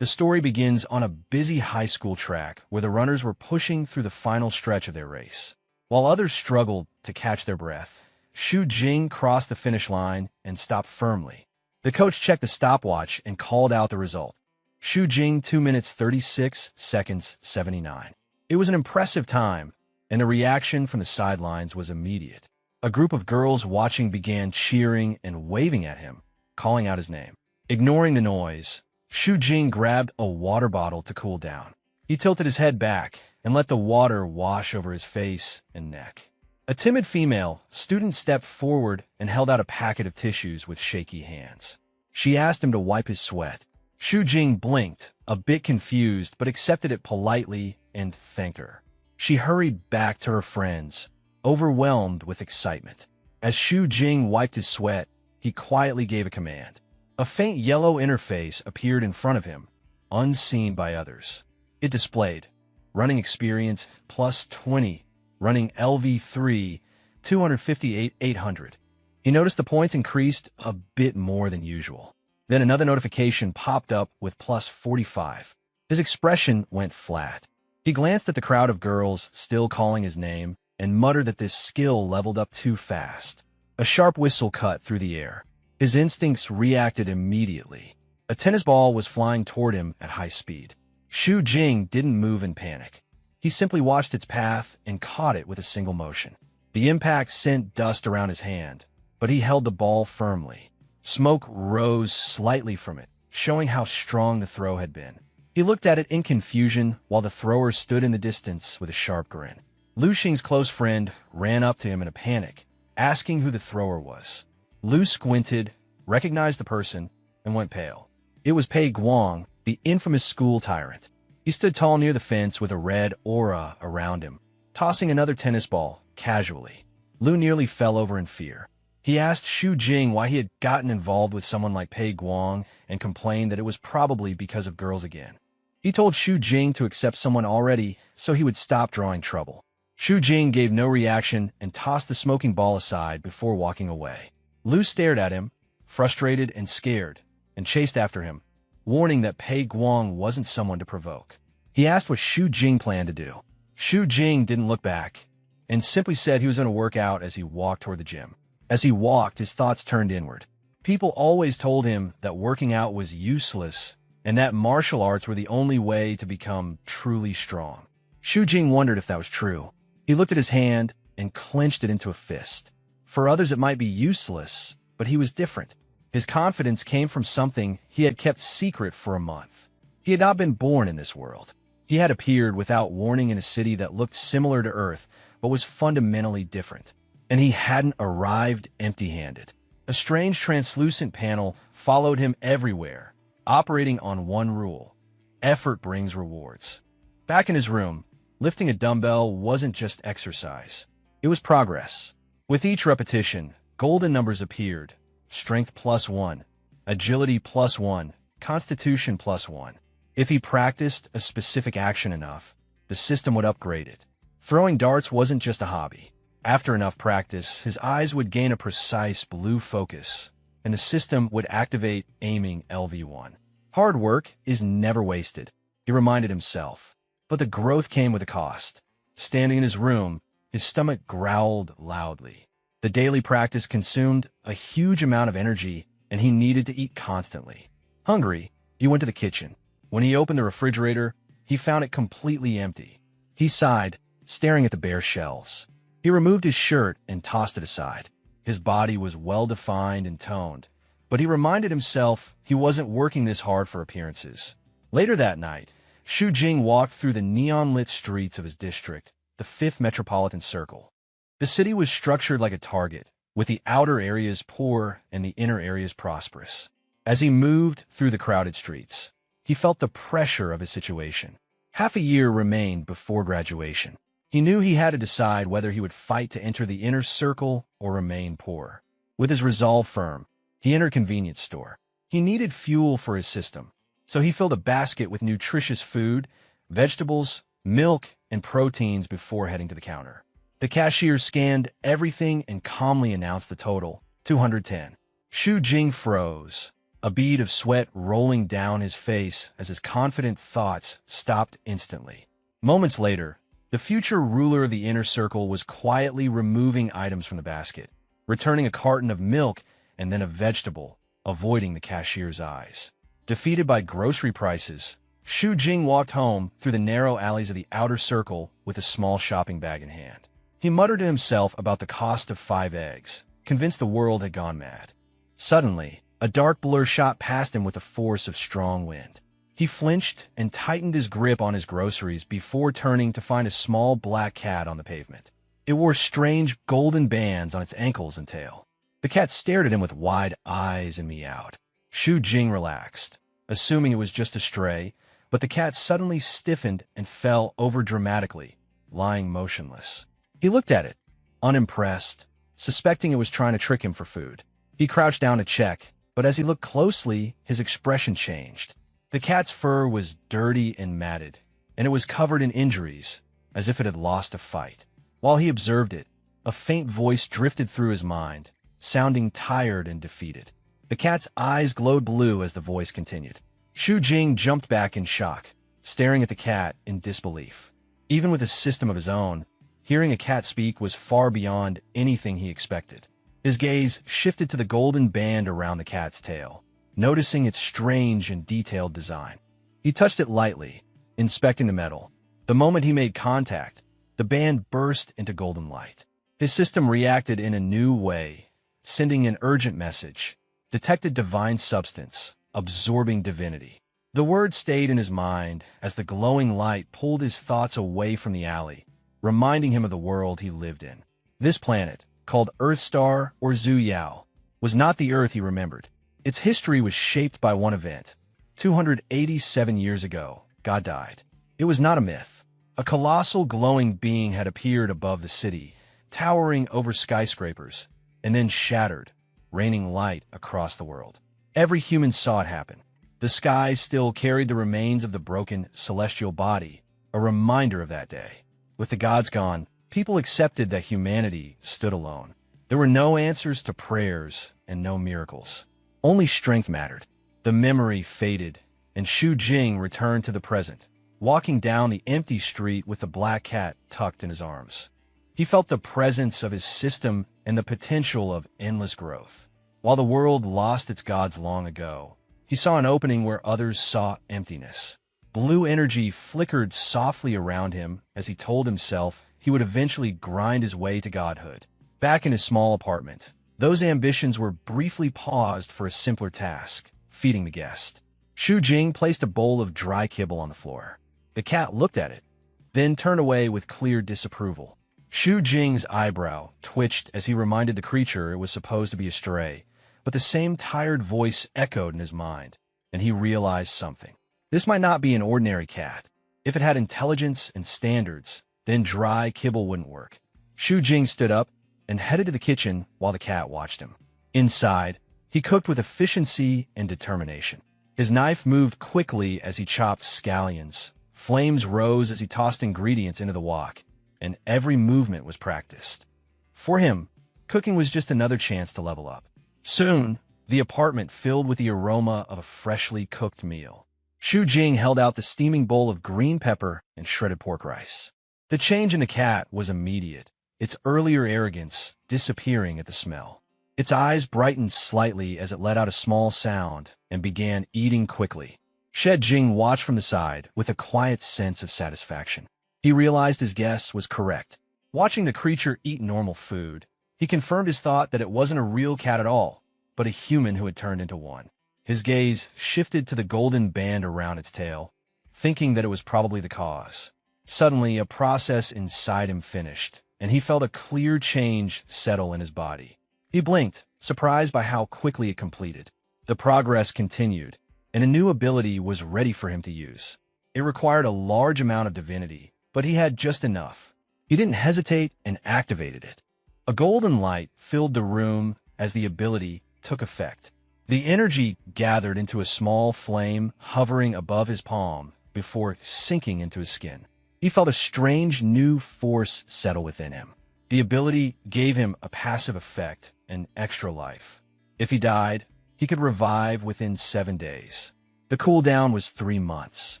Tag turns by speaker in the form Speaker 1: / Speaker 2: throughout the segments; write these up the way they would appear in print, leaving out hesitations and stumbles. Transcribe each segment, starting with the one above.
Speaker 1: The story begins on a busy high school track where the runners were pushing through the final stretch of their race. While others struggled to catch their breath, Xu Jing crossed the finish line and stopped firmly. The coach checked the stopwatch and called out the result. Xu Jing 2 minutes 36 seconds 79. It was an impressive time, and the reaction from the sidelines was immediate. A group of girls watching began cheering and waving at him, calling out his name. Ignoring the noise, Xu Jing grabbed a water bottle to cool down. He tilted his head back and let the water wash over his face and neck. A timid female student stepped forward and held out a packet of tissues with shaky hands. She asked him to wipe his sweat. Xu Jing blinked, a bit confused, but accepted it politely and thanked her. She hurried back to her friends, overwhelmed with excitement. As Xu Jing wiped his sweat, he quietly gave a command. A faint yellow interface appeared in front of him, unseen by others. It displayed running experience plus 20, running LV3, 258 800. He noticed the points increased a bit more than usual. Then another notification popped up with plus 45. His expression went flat. He glanced at the crowd of girls still calling his name and muttered that this skill leveled up too fast. A sharp whistle cut through the air. His instincts reacted immediately. A tennis ball was flying toward him at high speed. Xu Jing didn't move in panic. He simply watched its path and caught it with a single motion. The impact sent dust around his hand, but he held the ball firmly. Smoke rose slightly from it, showing how strong the throw had been. He looked at it in confusion while the thrower stood in the distance with a sharp grin. Lu Xing's close friend ran up to him in a panic, asking who the thrower was. Lu squinted, recognized the person, and went pale. It was Pei Guang, the infamous school tyrant. He stood tall near the fence with a red aura around him, tossing another tennis ball, casually. Lu nearly fell over in fear. He asked Xu Jing why he had gotten involved with someone like Pei Guang and complained that it was probably because of girls again. He told Xu Jing to accept someone already so he would stop drawing trouble. Xu Jing gave no reaction and tossed the smoking ball aside before walking away. Lu stared at him, frustrated and scared, and chased after him, warning that Pei Guang wasn't someone to provoke. He asked what Xu Jing planned to do. Xu Jing didn't look back, and simply said he was going to work out as he walked toward the gym. As he walked, his thoughts turned inward. People always told him that working out was useless, and that martial arts were the only way to become truly strong. Xu Jing wondered if that was true. He looked at his hand and clenched it into a fist. For others it might be useless, but he was different. His confidence came from something he had kept secret for a month. He had not been born in this world. He had appeared without warning in a city that looked similar to Earth, but was fundamentally different. And he hadn't arrived empty-handed. A strange translucent panel followed him everywhere, operating on one rule: effort brings rewards. Back in his room, lifting a dumbbell wasn't just exercise. It was progress. With each repetition, golden numbers appeared: strength +1, agility +1, constitution +1. If he practiced a specific action enough, the system would upgrade it. Throwing darts wasn't just a hobby. After enough practice, his eyes would gain a precise blue focus, and the system would activate aiming LV1. Hard work is never wasted, he reminded himself. But the growth came with a cost. Standing in his room, his stomach growled loudly. The daily practice consumed a huge amount of energy, and he needed to eat constantly. Hungry, he went to the kitchen. When he opened the refrigerator, he found it completely empty. He sighed, staring at the bare shelves. He removed his shirt and tossed it aside. His body was well-defined and toned, but he reminded himself he wasn't working this hard for appearances. Later that night, Xu Jing walked through the neon-lit streets of his district, the 5th Metropolitan Circle. The city was structured like a target, with the outer areas poor and the inner areas prosperous. As he moved through the crowded streets, he felt the pressure of his situation. Half a year remained before graduation. He knew he had to decide whether he would fight to enter the inner circle or remain poor. With his resolve firm, he entered a convenience store. He needed fuel for his system, so he filled a basket with nutritious food, vegetables, milk, and proteins before heading to the counter. The cashier scanned everything and calmly announced the total, 210. Xu Jing froze. a bead of sweat rolling down his face as his confident thoughts stopped instantly. Moments later, the future ruler of the inner circle was quietly removing items from the basket, returning a carton of milk and then a vegetable, avoiding the cashier's eyes. Defeated by grocery prices, Shu Jing walked home through the narrow alleys of the outer circle with a small shopping bag in hand. He muttered to himself about the cost of 5 eggs, convinced the world had gone mad. Suddenly, a dark blur shot past him with the force of strong wind. He flinched and tightened his grip on his groceries before turning to find a small black cat on the pavement. It wore strange golden bands on its ankles and tail. The cat stared at him with wide eyes and meowed. Shu Jing relaxed, assuming it was just a stray, but the cat suddenly stiffened and fell over dramatically, lying motionless. He looked at it, unimpressed, suspecting it was trying to trick him for food. He crouched down to check, but as he looked closely, his expression changed. The cat's fur was dirty and matted, and it was covered in injuries, as if it had lost a fight. While he observed it, a faint voice drifted through his mind, sounding tired and defeated. The cat's eyes glowed blue as the voice continued. Shu Jing jumped back in shock, staring at the cat in disbelief. Even with a system of his own, hearing a cat speak was far beyond anything he expected. His gaze shifted to the golden band around the cat's tail, noticing its strange and detailed design. He touched it lightly, inspecting the metal. The moment he made contact, the band burst into golden light. His system reacted in a new way, sending an urgent message. Detected divine substance, absorbing divinity. The word stayed in his mind as the glowing light pulled his thoughts away from the alley, reminding him of the world he lived in. This planet, called Earthstar or Zuyao, was not the Earth he remembered. Its history was shaped by one event. 287 years ago, God died. It was not a myth. A colossal glowing being had appeared above the city, towering over skyscrapers, and then shattered, raining light across the world. Every human saw it happen. The sky still carried the remains of the broken celestial body, a reminder of that day. With the gods gone, people accepted that humanity stood alone. There were no answers to prayers and no miracles. Only strength mattered. The memory faded, and Shu Jing returned to the present, walking down the empty street with the black cat tucked in his arms. He felt the presence of his system and the potential of endless growth. While the world lost its gods long ago, he saw an opening where others saw emptiness. Blue energy flickered softly around him as he told himself he would eventually grind his way to godhood. Back in his small apartment, those ambitions were briefly paused for a simpler task, feeding the guest. Shu Jing placed a bowl of dry kibble on the floor. The cat looked at it, then turned away with clear disapproval. Shu Jing's eyebrow twitched as he reminded the creature it was supposed to be a stray, but the same tired voice echoed in his mind, and he realized something. This might not be an ordinary cat. If it had intelligence and standards, then dry kibble wouldn't work. Shu Jing stood up and headed to the kitchen while the cat watched him. Inside, he cooked with efficiency and determination. His knife moved quickly as he chopped scallions. Flames rose as he tossed ingredients into the wok, and every movement was practiced. For him, cooking was just another chance to level up. Soon, the apartment filled with the aroma of a freshly cooked meal. Shu Jing held out the steaming bowl of green pepper and shredded pork rice. The change in the cat was immediate, its earlier arrogance disappearing at the smell. Its eyes brightened slightly as it let out a small sound and began eating quickly. Shed Jing watched from the side with a quiet sense of satisfaction. He realized his guess was correct. Watching the creature eat normal food, he confirmed his thought that it wasn't a real cat at all, but a human who had turned into one. His gaze shifted to the golden band around its tail, thinking that it was probably the cause. Suddenly, a process inside him finished, and he felt a clear change settle in his body. He blinked, surprised by how quickly it completed. The progress continued, and a new ability was ready for him to use. It required a large amount of divinity, but he had just enough. He didn't hesitate and activated it. A golden light filled the room as the ability took effect. The energy gathered into a small flame hovering above his palm before sinking into his skin. He felt a strange new force settle within him. The ability gave him a passive effect and extra life. If he died, he could revive within 7 days. The cooldown was 3 months.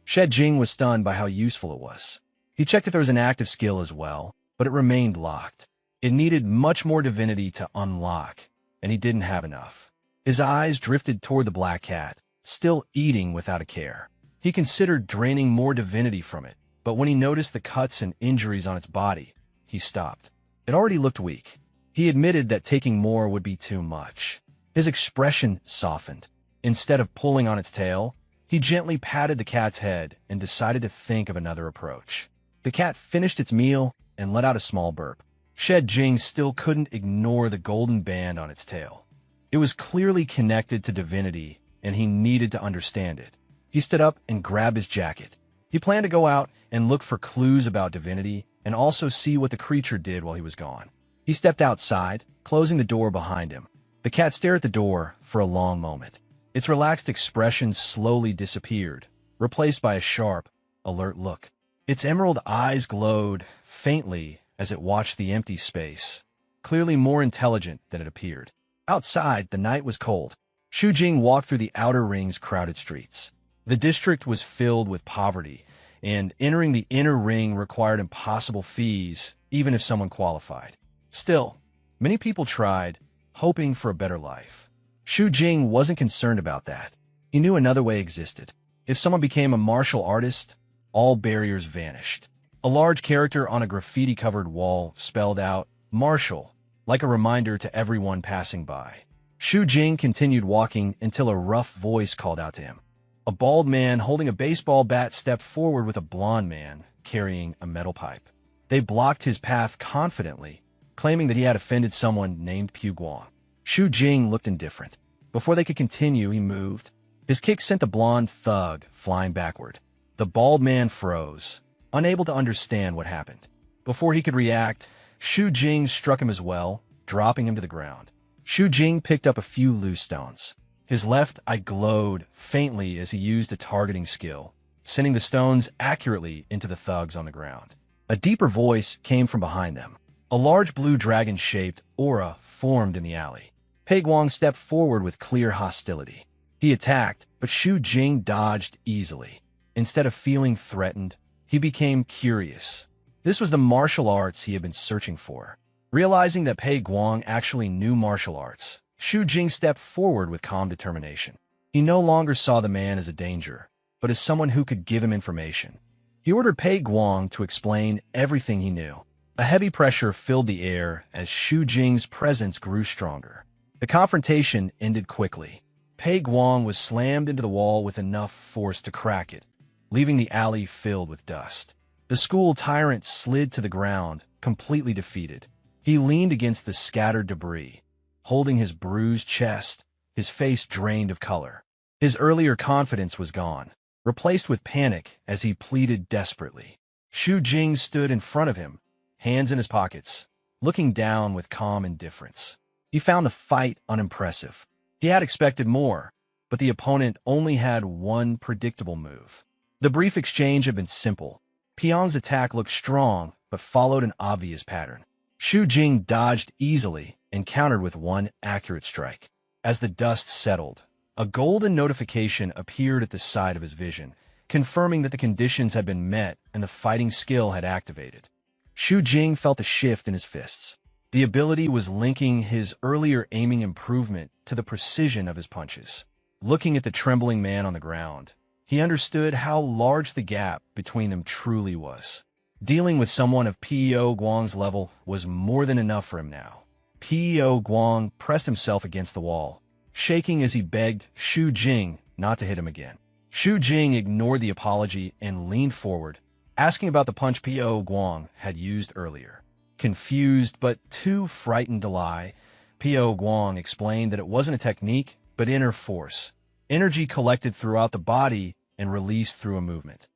Speaker 1: Jing was stunned by how useful it was. He checked if there was an active skill as well, but it remained locked. It needed much more divinity to unlock, and he didn't have enough. His eyes drifted toward the black cat, still eating without a care. He considered draining more divinity from it, but when he noticed the cuts and injuries on its body, he stopped. It already looked weak. He admitted that taking more would be too much. His expression softened. Instead of pulling on its tail, he gently patted the cat's head and decided to think of another approach. The cat finished its meal and let out a small burp. Jing still couldn't ignore the golden band on its tail. It was clearly connected to divinity, and he needed to understand it. He stood up and grabbed his jacket. He planned to go out and look for clues about divinity and also see what the creature did while he was gone. He stepped outside, closing the door behind him. The cat stared at the door for a long moment. Its relaxed expression slowly disappeared, replaced by a sharp, alert look. Its emerald eyes glowed faintly as it watched the empty space, clearly more intelligent than it appeared. Outside, the night was cold. Jing walked through the outer ring's crowded streets. The district was filled with poverty, and entering the inner ring required impossible fees, even if someone qualified. Still, many people tried, hoping for a better life. Jing wasn't concerned about that. He knew another way existed. If someone became a martial artist, all barriers vanished. A large character on a graffiti-covered wall spelled out, "Martial," like a reminder to everyone passing by. Jing continued walking until a rough voice called out to him. A bald man holding a baseball bat stepped forward with a blond man carrying a metal pipe. They blocked his path confidently, claiming that he had offended someone named Pu Guang. Jing looked indifferent. Before they could continue, he moved. His kick sent the blonde thug flying backward. The bald man froze, unable to understand what happened. Before he could react, Jing struck him as well, dropping him to the ground. Jing picked up a few loose stones. His left eye glowed faintly as he used a targeting skill, sending the stones accurately into the thugs on the ground. A deeper voice came from behind them. A large blue dragon-shaped aura formed in the alley. Pei Guang stepped forward with clear hostility. He attacked, but Jing dodged easily. Instead of feeling threatened, he became curious. This was the martial arts he had been searching for. Realizing that Pei Guang actually knew martial arts, Jing stepped forward with calm determination. He no longer saw the man as a danger, but as someone who could give him information. He ordered Pei Guang to explain everything he knew. A heavy pressure filled the air as Jing's presence grew stronger. The confrontation ended quickly. Pei Guang was slammed into the wall with enough force to crack it, leaving the alley filled with dust. The school tyrant slid to the ground, completely defeated. He leaned against the scattered debris, holding his bruised chest, his face drained of color. His earlier confidence was gone, replaced with panic as he pleaded desperately. Jing stood in front of him, hands in his pockets, looking down with calm indifference. He found the fight unimpressive. He had expected more, but the opponent only had one predictable move. The brief exchange had been simple. Piang's attack looked strong, but followed an obvious pattern. Jing dodged easily and countered with one accurate strike. As the dust settled, a golden notification appeared at the side of his vision, confirming that the conditions had been met and the fighting skill had activated. Jing felt a shift in his fists. The ability was linking his earlier aiming improvement to the precision of his punches. Looking at the trembling man on the ground, he understood how large the gap between them truly was. Dealing with someone of Peo Guang's level was more than enough for him now. Peo Guang pressed himself against the wall, shaking as he begged Jing not to hit him again. Jing ignored the apology and leaned forward, asking about the punch Peo Guang had used earlier. Confused but too frightened to lie, Peo Guang explained that it wasn't a technique, but inner force, energy collected throughout the body and released through a movement.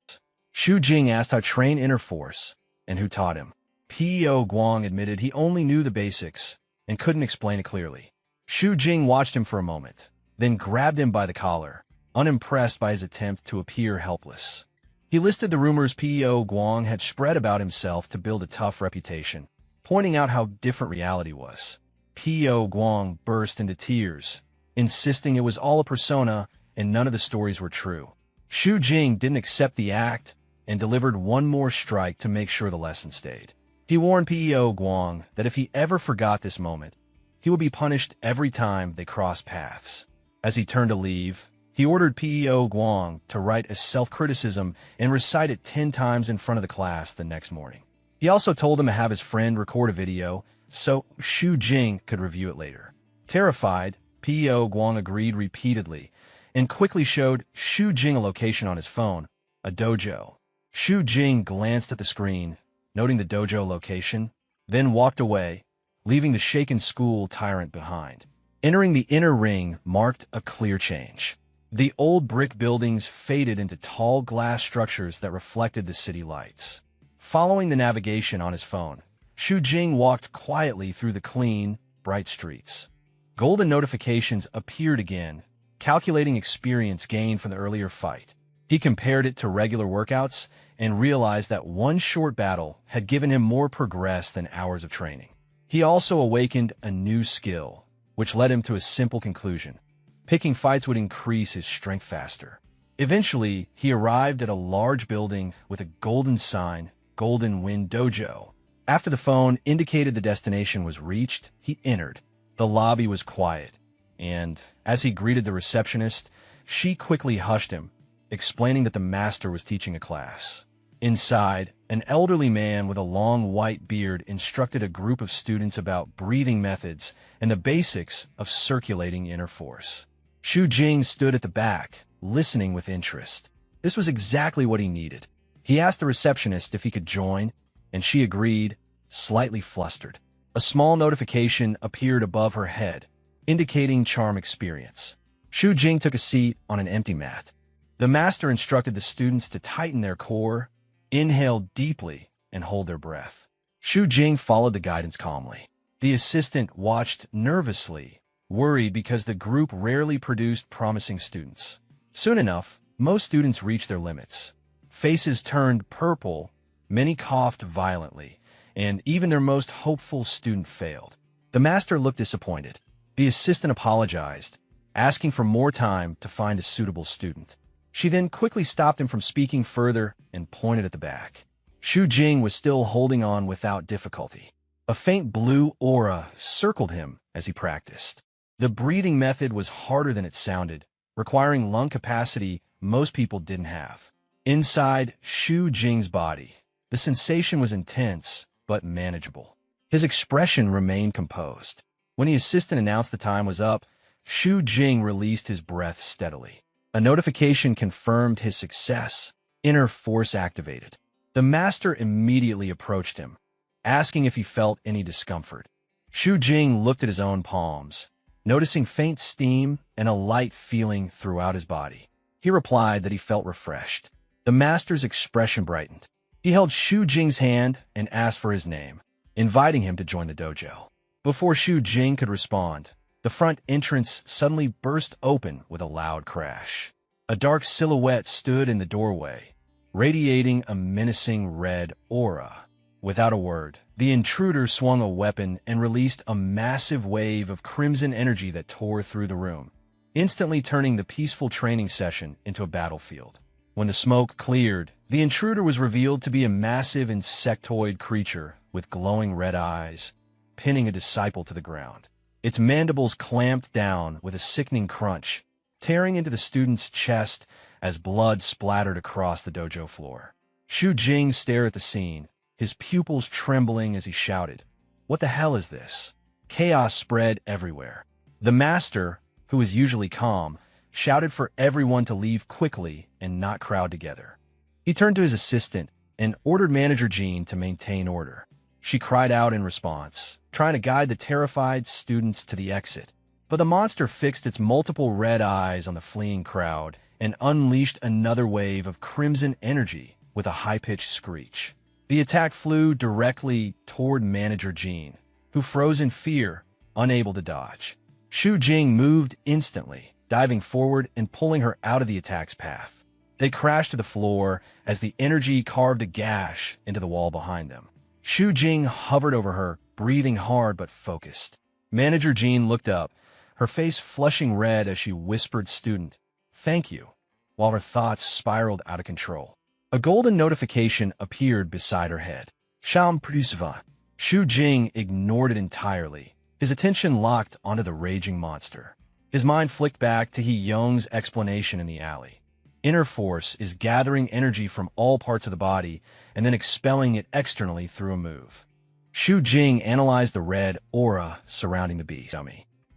Speaker 1: Jing asked how to train inner force and who taught him. Peo Guang admitted he only knew the basics and couldn't explain it clearly. Jing watched him for a moment, then grabbed him by the collar, unimpressed by his attempt to appear helpless. He listed the rumors Peo Guang had spread about himself to build a tough reputation, pointing out how different reality was. Peo Guang burst into tears, insisting it was all a persona and none of the stories were true. Xu Jing didn't accept the act and delivered one more strike to make sure the lesson stayed. He warned Peo Guang that if he ever forgot this moment, he would be punished every time they crossed paths. As he turned to leave, he ordered Peo Guang to write a self-criticism and recite it 10 times in front of the class the next morning. He also told him to have his friend record a video so Xu Jing could review it later. Terrified, Peo Guang agreed repeatedly and quickly showed Xu Jing a location on his phone, a dojo. Xu Jing glanced at the screen, noting the dojo location, then walked away, leaving the shaken school tyrant behind. Entering the inner ring marked a clear change. The old brick buildings faded into tall glass structures that reflected the city lights. Following the navigation on his phone, Xu Jing walked quietly through the clean, bright streets. Golden notifications appeared again, calculating experience gained from the earlier fight. He compared it to regular workouts and realized that one short battle had given him more progress than hours of training. He also awakened a new skill, which led him to a simple conclusion. Picking fights would increase his strength faster. Eventually, he arrived at a large building with a golden sign, Golden Wind Dojo. After the phone indicated the destination was reached, he entered. The lobby was quiet, and as he greeted the receptionist, she quickly hushed him, explaining that the master was teaching a class. Inside, an elderly man with a long white beard instructed a group of students about breathing methods and the basics of circulating inner force. Xu Jing stood at the back, listening with interest. This was exactly what he needed. He asked the receptionist if he could join, and she agreed, slightly flustered. A small notification appeared above her head, indicating charm experience. Xu Jing took a seat on an empty mat. The master instructed the students to tighten their core, inhale deeply, and hold their breath. Xu Jing followed the guidance calmly. The assistant watched nervously, worried because the group rarely produced promising students. Soon enough, most students reached their limits. Faces turned purple, many coughed violently, and even their most hopeful student failed. The master looked disappointed. The assistant apologized, asking for more time to find a suitable student. She then quickly stopped him from speaking further and pointed at the back. Xu Jing was still holding on without difficulty. A faint blue aura circled him as he practiced. The breathing method was harder than it sounded, requiring lung capacity most people didn't have. Inside Xu Jing's body, the sensation was intense but manageable. His expression remained composed. When the assistant announced the time was up, Xu Jing released his breath steadily. A notification confirmed his success. Inner force activated. The master immediately approached him, asking if he felt any discomfort. Xu Jing looked at his own palms, noticing faint steam and a light feeling throughout his body. He replied that he felt refreshed. The master's expression brightened. He held Xu Jing's hand and asked for his name, inviting him to join the dojo. Before Xu Jing could respond, the front entrance suddenly burst open with a loud crash. A dark silhouette stood in the doorway, radiating a menacing red aura. Without a word, the intruder swung a weapon and released a massive wave of crimson energy that tore through the room, instantly turning the peaceful training session into a battlefield. When the smoke cleared, the intruder was revealed to be a massive insectoid creature with glowing red eyes, pinning a disciple to the ground. Its mandibles clamped down with a sickening crunch, tearing into the student's chest as blood splattered across the dojo floor. Xu Jing stared at the scene, his pupils trembling as he shouted, "What the hell is this?" Chaos spread everywhere. The master, who is usually calm, shouted for everyone to leave quickly and not crowd together. He turned to his assistant and ordered Manager Jean to maintain order. She cried out in response, trying to guide the terrified students to the exit. But the monster fixed its multiple red eyes on the fleeing crowd and unleashed another wave of crimson energy with a high-pitched screech. The attack flew directly toward Manager Jean, who froze in fear, unable to dodge. Xu Jing moved instantly, diving forward and pulling her out of the attack's path. They crashed to the floor as the energy carved a gash into the wall behind them. Xu Jing hovered over her, breathing hard but focused. Manager Jean looked up, her face flushing red as she whispered student, "Thank you," while her thoughts spiraled out of control. A golden notification appeared beside her head. Sham Prusva. Shu Jing ignored it entirely, his attention locked onto the raging monster. His mind flicked back to He Young's explanation in the alley. Inner force is gathering energy from all parts of the body and then expelling it externally through a move. Shu Jing analyzed the red aura surrounding the beast.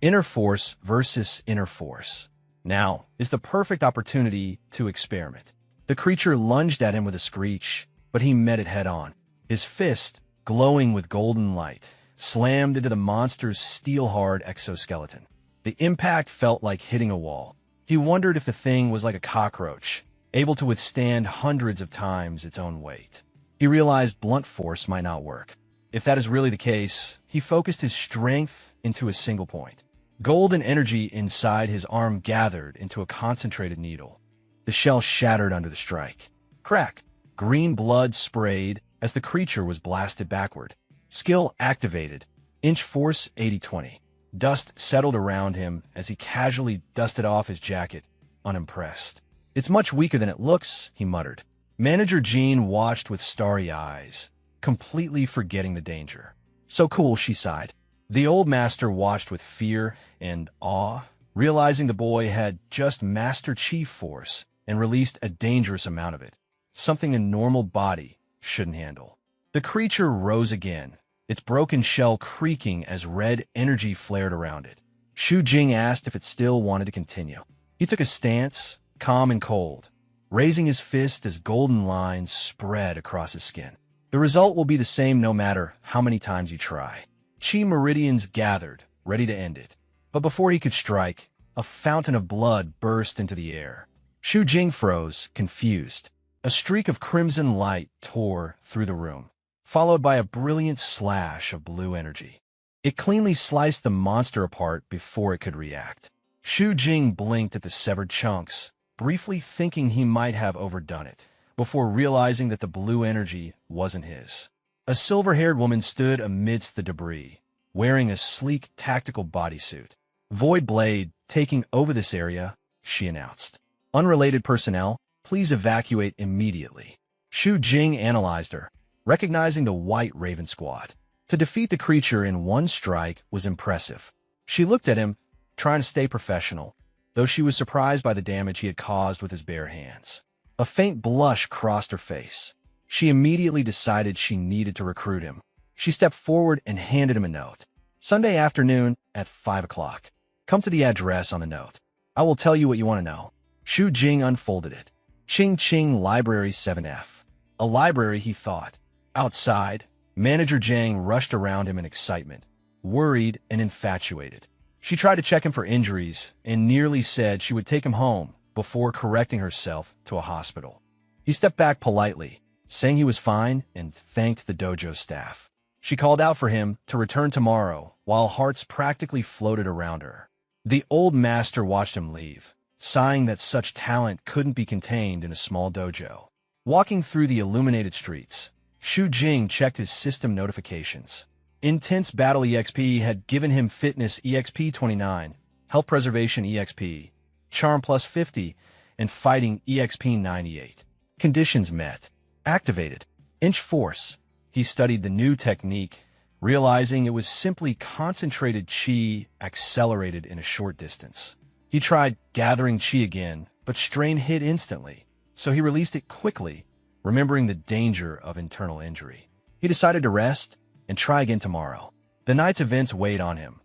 Speaker 1: Inner force versus inner force. Now is the perfect opportunity to experiment. The creature lunged at him with a screech, but he met it head-on. His fist, glowing with golden light, slammed into the monster's steel-hard exoskeleton. The impact felt like hitting a wall. He wondered if the thing was like a cockroach, able to withstand hundreds of times its own weight. He realized blunt force might not work. If that is really the case, he focused his strength into a single point. Golden energy inside his arm gathered into a concentrated needle. The shell shattered under the strike. Crack! Green blood sprayed as the creature was blasted backward. Skill activated. Inch force 80-20. Dust settled around him as he casually dusted off his jacket, unimpressed. "It's much weaker than it looks," he muttered. Manager Jean watched with starry eyes, completely forgetting the danger. "So cool," she sighed. The old master watched with fear and awe, realizing the boy had just mastered chi force and released a dangerous amount of it, something a normal body shouldn't handle. The creature rose again, its broken shell creaking as red energy flared around it. Shu Jing asked if it still wanted to continue. He took a stance, calm and cold, raising his fist as golden lines spread across his skin. "The result will be the same no matter how many times you try." Chi meridians gathered, ready to end it. But before he could strike, a fountain of blood burst into the air. Shu Jing froze, confused. A streak of crimson light tore through the room, followed by a brilliant slash of blue energy. It cleanly sliced the monster apart before it could react. Shu Jing blinked at the severed chunks, briefly thinking he might have overdone it, before realizing that the blue energy wasn't his. A silver-haired woman stood amidst the debris, wearing a sleek tactical bodysuit. "Void Blade taking over this area," she announced. "Unrelated personnel, please evacuate immediately." Shu Jing analyzed her, recognizing the White Raven Squad. To defeat the creature in one strike was impressive. She looked at him, trying to stay professional, though she was surprised by the damage he had caused with his bare hands. A faint blush crossed her face. She immediately decided she needed to recruit him. She stepped forward and handed him a note. "Sunday afternoon at 5 o'clock. Come to the address on the note. I will tell you what you want to know." Shu Jing unfolded it. Ching Ching Library 7F. A library, he thought. Outside, Manager Zhang rushed around him in excitement, worried and infatuated. She tried to check him for injuries and nearly said she would take him home before correcting herself to a hospital. He stepped back politely, saying he was fine and thanked the dojo staff. She called out for him to return tomorrow while hearts practically floated around her. The old master watched him leave, sighing that such talent couldn't be contained in a small dojo. Walking through the illuminated streets, Shu Jing checked his system notifications. Intense Battle EXP had given him Fitness EXP 29, Health Preservation EXP, Charm plus 50, and Fighting EXP 98. Conditions met. Activated. Inch Force. He studied the new technique, realizing it was simply concentrated chi accelerated in a short distance. He tried gathering chi again, but strain hit instantly, so he released it quickly, remembering the danger of internal injury. He decided to rest and try again tomorrow. The night's events weighed on him.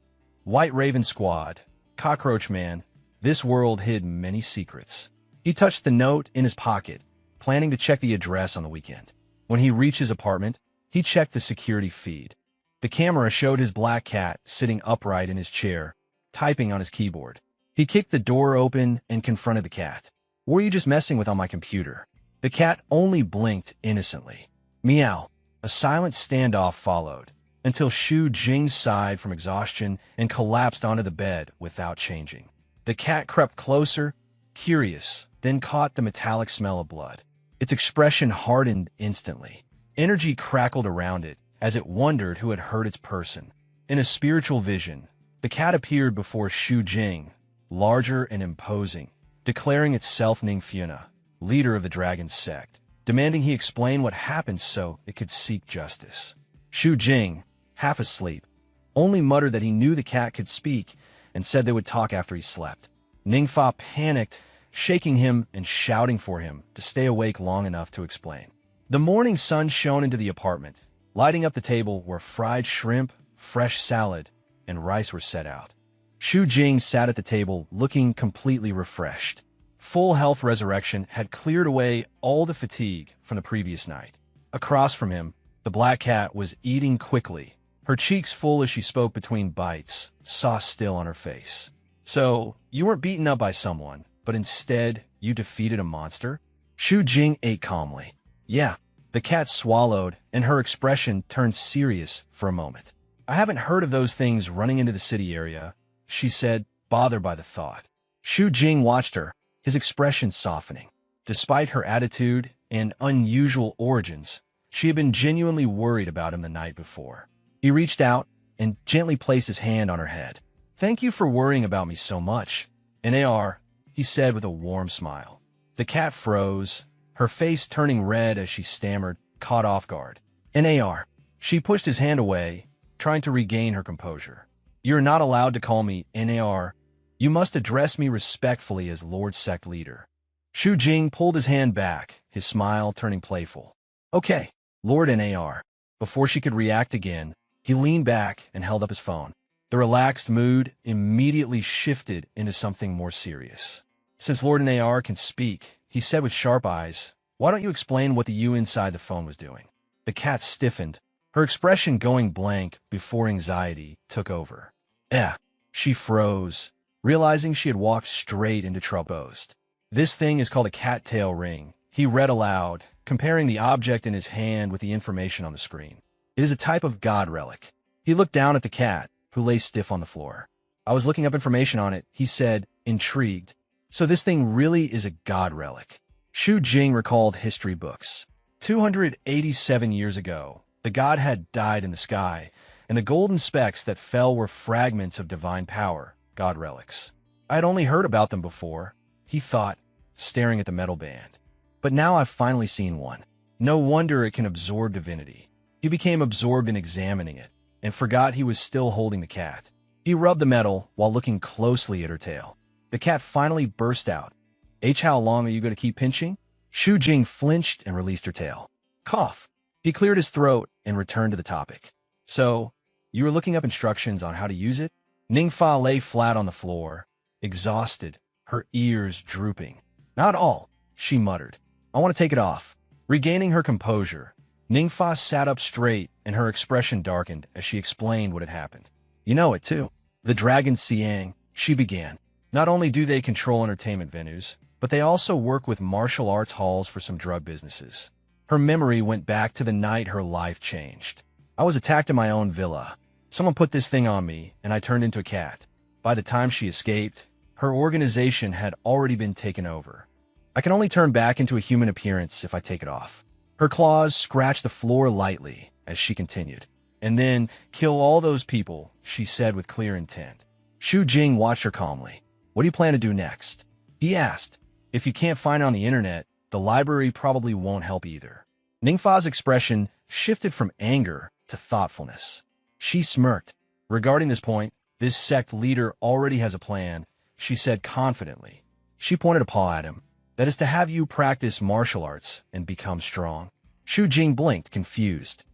Speaker 1: White Raven Squad, Cockroach Man, this world hid many secrets. He touched the note in his pocket, planning to check the address on the weekend. When he reached his apartment, he checked the security feed. The camera showed his black cat sitting upright in his chair, typing on his keyboard. He kicked the door open and confronted the cat. "Were you just messing with on my computer?" The cat only blinked innocently. Meow. A silent standoff followed, until Shu Jing sighed from exhaustion and collapsed onto the bed without changing. The cat crept closer, curious, then caught the metallic smell of blood. Its expression hardened instantly. Energy crackled around it as it wondered who had hurt its person. In a spiritual vision, The cat appeared before Shu Jing, larger and imposing, declaring itself Ningfuna, leader of the dragon sect, demanding he explain what happened so it could seek justice. Shu Jing, half asleep, only muttered that he knew the cat could speak and said they would talk after he slept. Ningfa panicked, shaking him and shouting for him to stay awake long enough to explain. The morning sun shone into the apartment, lighting up the table where fried shrimp, fresh salad, and rice were set out. Shu Jing sat at the table looking completely refreshed. Full health resurrection had cleared away all the fatigue from the previous night. Across from him, the black cat was eating quickly, her cheeks full as she spoke between bites, sauce still on her face. "So, you weren't beaten up by someone, but instead, you defeated a monster?" Shu Jing ate calmly. "Yeah." The cat swallowed, and her expression turned serious for a moment. "I haven't heard of those things running into the city area," she said, bothered by the thought. Shu Jing watched her, his expression softening. Despite her attitude and unusual origins, she had been genuinely worried about him the night before. He reached out and gently placed his hand on her head. "Thank you for worrying about me so much, Nar," he said with a warm smile. The cat froze, her face turning red as she stammered, caught off guard. "Nar." She pushed his hand away, trying to regain her composure. "You're not allowed to call me Nar. You must address me respectfully as Lord Sect Leader." Shu Jing pulled his hand back, his smile turning playful. "Okay, Lord Nar." Before she could react again, he leaned back and held up his phone. The relaxed mood immediately shifted into something more serious. "Since Lord Nar can speak," he said with sharp eyes, "why don't you explain what the you inside the phone was doing?" The cat stiffened, her expression going blank before anxiety took over. She froze, realizing she had walked straight into trouble. "This thing is called a cattail ring," he read aloud, comparing the object in his hand with the information on the screen. "It is a type of god relic." He looked down at the cat, who lay stiff on the floor. "I was looking up information on it," he said, intrigued. "So this thing really is a god relic." Shu Jing recalled history books. 287 years ago, the god had died in the sky, and the golden specks that fell were fragments of divine power, god relics. I had only heard about them before, he thought, staring at the metal band. But now I've finally seen one. No wonder it can absorb divinity. He became absorbed in examining it, and forgot he was still holding the cat. He rubbed the metal while looking closely at her tail. The cat finally burst out. "How long are you going to keep pinching?" Shu Jing flinched and released her tail. Cough. He cleared his throat and returned to the topic. "So, you were looking up instructions on how to use it?" Ningfa lay flat on the floor, exhausted, her ears drooping. "Not all," she muttered. "I want to take it off." Regaining her composure, Ningfa sat up straight and her expression darkened as she explained what had happened. "You know it, too. The Dragon Siang," she began. "Not only do they control entertainment venues, but they also work with martial arts halls for some drug businesses." Her memory went back to the night her life changed. "I was attacked in my own villa. Someone put this thing on me, and I turned into a cat. By the time she escaped, her organization had already been taken over. I can only turn back into a human appearance if I take it off." Her claws scratched the floor lightly as she continued. "And then kill all those people," she said with clear intent. Shu Jing watched her calmly. "What do you plan to do next?" he asked. "If you can't find it on the internet, the library probably won't help either." Ningfa's expression shifted from anger to thoughtfulness. She smirked. "Regarding this point, this sect leader already has a plan," she said confidently. She pointed a paw at him. "That is to have you practice martial arts and become strong." Shu Jing blinked, confused.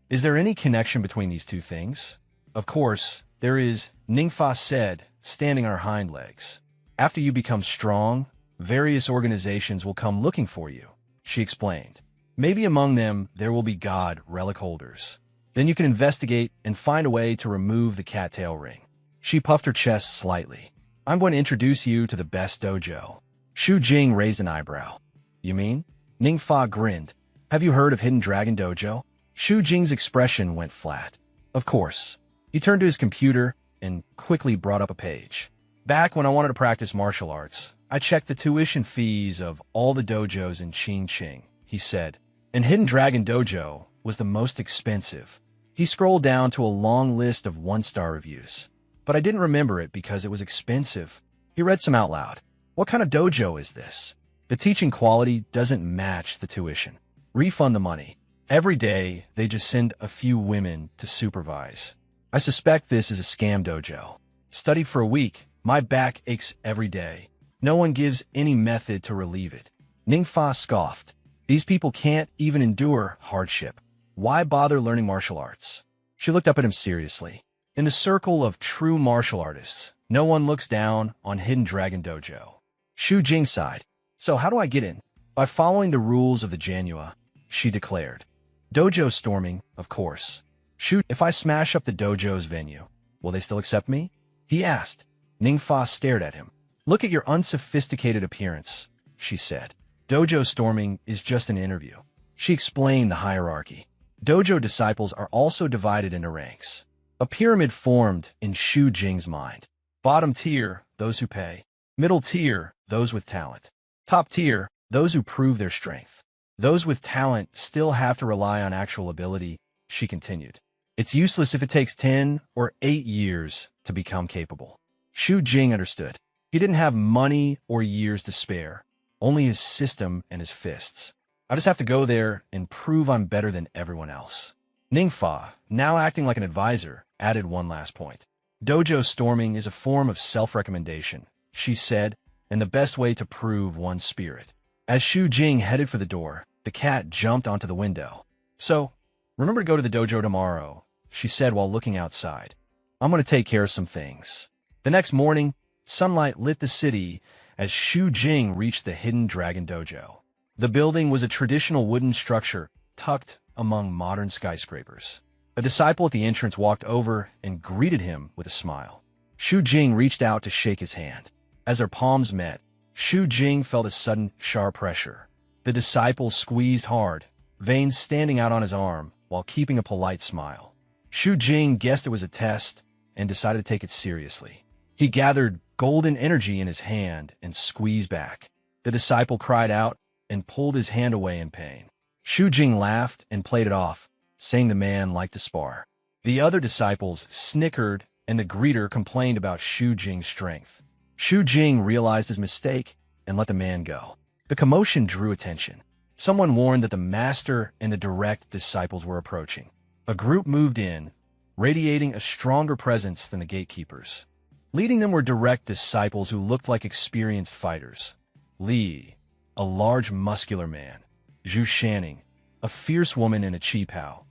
Speaker 1: Is there any connection between these two things?" "Of course, there is," Ningfa said, standing on her hind legs. "After you become strong, various organizations will come looking for you," she explained. "Maybe among them there will be god relic holders. Then you can investigate and find a way to remove the cattail ring." She puffed her chest slightly. "I'm going to introduce you to the best dojo." Shu Jing raised an eyebrow. "You mean?" Ningfa grinned. "Have you heard of Hidden Dragon Dojo?" Shu Jing's expression went flat. "Of course." He turned to his computer and quickly brought up a page. "Back when I wanted to practice martial arts, I checked the tuition fees of all the dojos in Ching, he said. And Hidden Dragon Dojo was the most expensive. He scrolled down to a long list of one-star reviews. but I didn't remember it because it was expensive. He read some out loud. What kind of dojo is this? The teaching quality doesn't match the tuition. Refund the money. Every day, they just send a few women to supervise. I suspect this is a scam dojo. Studied for a week. My back aches every day. No one gives any method to relieve it. Ningfa scoffed. These people can't even endure hardship. Why bother learning martial arts? She looked up at him seriously. In the circle of true martial artists, no one looks down on Hidden Dragon Dojo. Shu Jing sighed. So how do I get in? By following the rules of the Manhwa, she declared. Dojo storming, of course. Shoot, if I smash up the dojo's venue, will they still accept me? He asked. Ningfa stared at him. Look at your unsophisticated appearance, she said. Dojo storming is just an interview. She explained the hierarchy. Dojo disciples are also divided into ranks. A pyramid formed in Shu Jing's mind. Bottom tier, those who pay. Middle tier, those with talent. Top tier, those who prove their strength. Those with talent still have to rely on actual ability, she continued. It's useless if it takes 10 or 8 years to become capable. Shu Jing understood. He didn't have money or years to spare, only his system and his fists. I just have to go there and prove I'm better than everyone else. Ningfa, now acting like an advisor, added one last point. Dojo storming is a form of self-recommendation, she said, and the best way to prove one's spirit. As Shu Jing headed for the door, the cat jumped onto the window. So, remember to go to the dojo tomorrow, she said while looking outside. I'm going to take care of some things. The next morning, sunlight lit the city as Shu Jing reached the Hidden Dragon Dojo. The building was a traditional wooden structure tucked among modern skyscrapers. A disciple at the entrance walked over and greeted him with a smile. Shu Jing reached out to shake his hand. As their palms met, Shu Jing felt a sudden, sharp pressure. The disciple squeezed hard, veins standing out on his arm, while keeping a polite smile. Shu Jing guessed it was a test and decided to take it seriously. He gathered golden energy in his hand and squeezed back. The disciple cried out and pulled his hand away in pain. Shu Jing laughed and played it off, saying the man liked to spar. The other disciples snickered and the greeter complained about Shu Jing's strength. Shu Jing realized his mistake and let the man go. The commotion drew attention. Someone warned that the master and the direct disciples were approaching. A group moved in, radiating a stronger presence than the gatekeepers. Leading them were direct disciples who looked like experienced fighters. Li, a large muscular man. Zhu Shanning, a fierce woman in a qipao.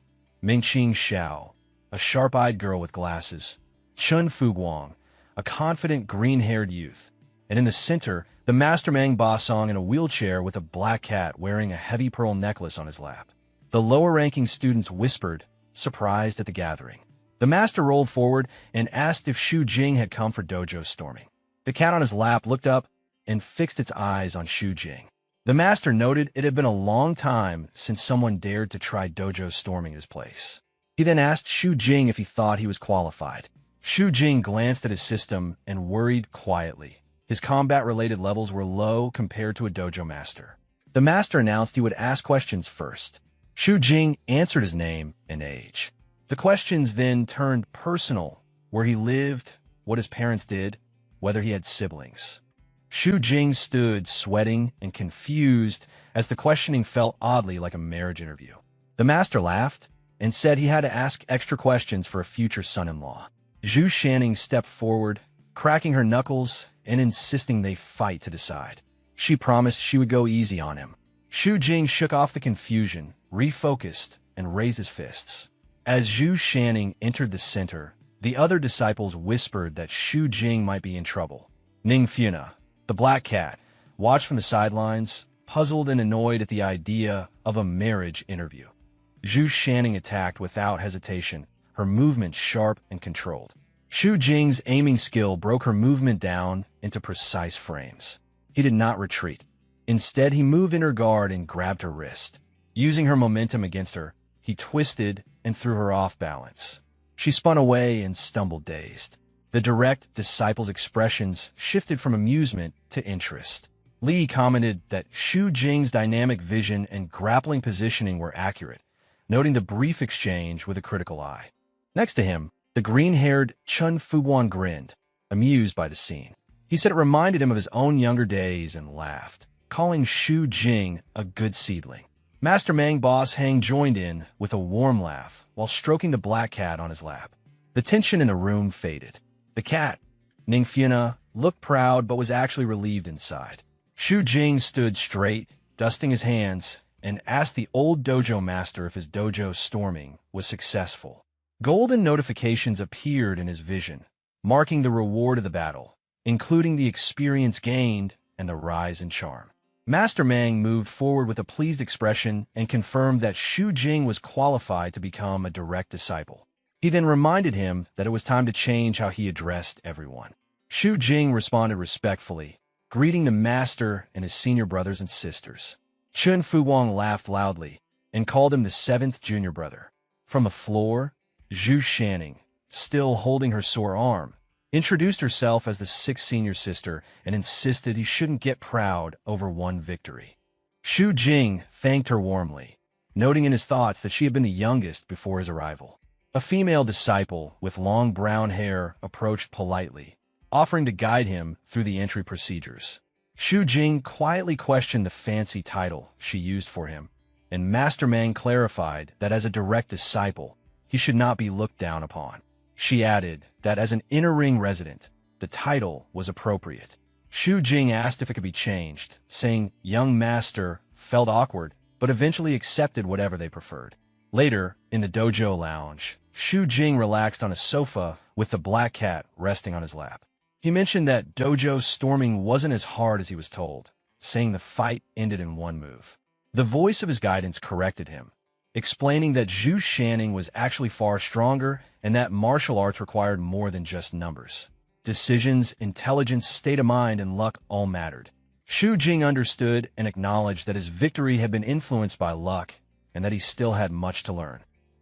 Speaker 1: Mingqing Xiao, a sharp-eyed girl with glasses. Chun Fuguang, a confident green-haired youth. And in the center, the master Mang Basong in a wheelchair with a black cat wearing a heavy pearl necklace on his lap. The lower-ranking students whispered, surprised at the gathering. The master rolled forward and asked if Shu Jing had come for dojo storming. The cat on his lap looked up and fixed its eyes on Shu Jing. The master noted it had been a long time since someone dared to try dojo storming his place. He then asked Shu Jing if he thought he was qualified. Shu Jing glanced at his system and worried quietly. His combat-related levels were low compared to a dojo master. The master announced he would ask questions first. Shu Jing answered his name and age. The questions then turned personal, where he lived, what his parents did, whether he had siblings. Shu Jing stood, sweating and confused, as the questioning felt oddly like a marriage interview. The master laughed and said he had to ask extra questions for a future son-in-law. Zhu Shanning stepped forward, cracking her knuckles and insisting they fight to decide. She promised she would go easy on him. Shu Jing shook off the confusion, refocused, and raised his fists. As Zhu Shanning entered the center, the other disciples whispered that Shu Jing might be in trouble. Ning Funa, the black cat, watched from the sidelines, puzzled and annoyed at the idea of a marriage interview. Zhu Shanning attacked without hesitation, her movement sharp and controlled. Shu Jing's aiming skill broke her movement down into precise frames. He did not retreat. Instead, he moved in her guard and grabbed her wrist. Using her momentum against her, he twisted and threw her off balance. She spun away and stumbled dazed. The direct disciple's expressions shifted from amusement to interest. Li commented that Shu Jing's dynamic vision and grappling positioning were accurate, noting the brief exchange with a critical eye. Next to him, The green-haired Chun Fuguan grinned, amused by the scene. He said it reminded him of his own younger days and laughed, calling Xu Jing a good seedling. Master Mang boss Hang joined in with a warm laugh while stroking the black cat on his lap. The tension in the room faded. The cat, Ningfiana, looked proud but was actually relieved inside. Xu Jing stood straight, dusting his hands, and asked the old dojo master if his dojo storming was successful. Golden notifications appeared in his vision, marking the reward of the battle, including the experience gained and the rise in charm. Master Mang moved forward with a pleased expression and confirmed that Xu Jing was qualified to become a direct disciple. He then reminded him that it was time to change how he addressed everyone. Xu Jing responded respectfully, greeting the master and his senior brothers and sisters. Chun Fuguang laughed loudly and called him the seventh junior brother. From the floor, Zhu Shanning, still holding her sore arm, introduced herself as the sixth senior sister and insisted he shouldn't get proud over one victory. Xu Jing thanked her warmly, noting in his thoughts that she had been the youngest before his arrival. A female disciple with long brown hair approached politely, offering to guide him through the entry procedures. Xu Jing quietly questioned the fancy title she used for him, and Master Mang clarified that as a direct disciple, he should not be looked down upon. She added that as an inner ring resident, the title was appropriate. Xu Jing asked if it could be changed, saying young master felt awkward, but eventually accepted whatever they preferred. Later, in the dojo lounge, Xu Jing relaxed on a sofa with the black cat resting on his lap. He mentioned that dojo storming wasn't as hard as he was told, saying the fight ended in one move. The voice of his guidance corrected him, explaining that Zhu Shanning was actually far stronger and that martial arts required more than just numbers. Decisions, intelligence, state of mind, and luck all mattered. Xu Jing understood and acknowledged that his victory had been influenced by luck and that he still had much to learn.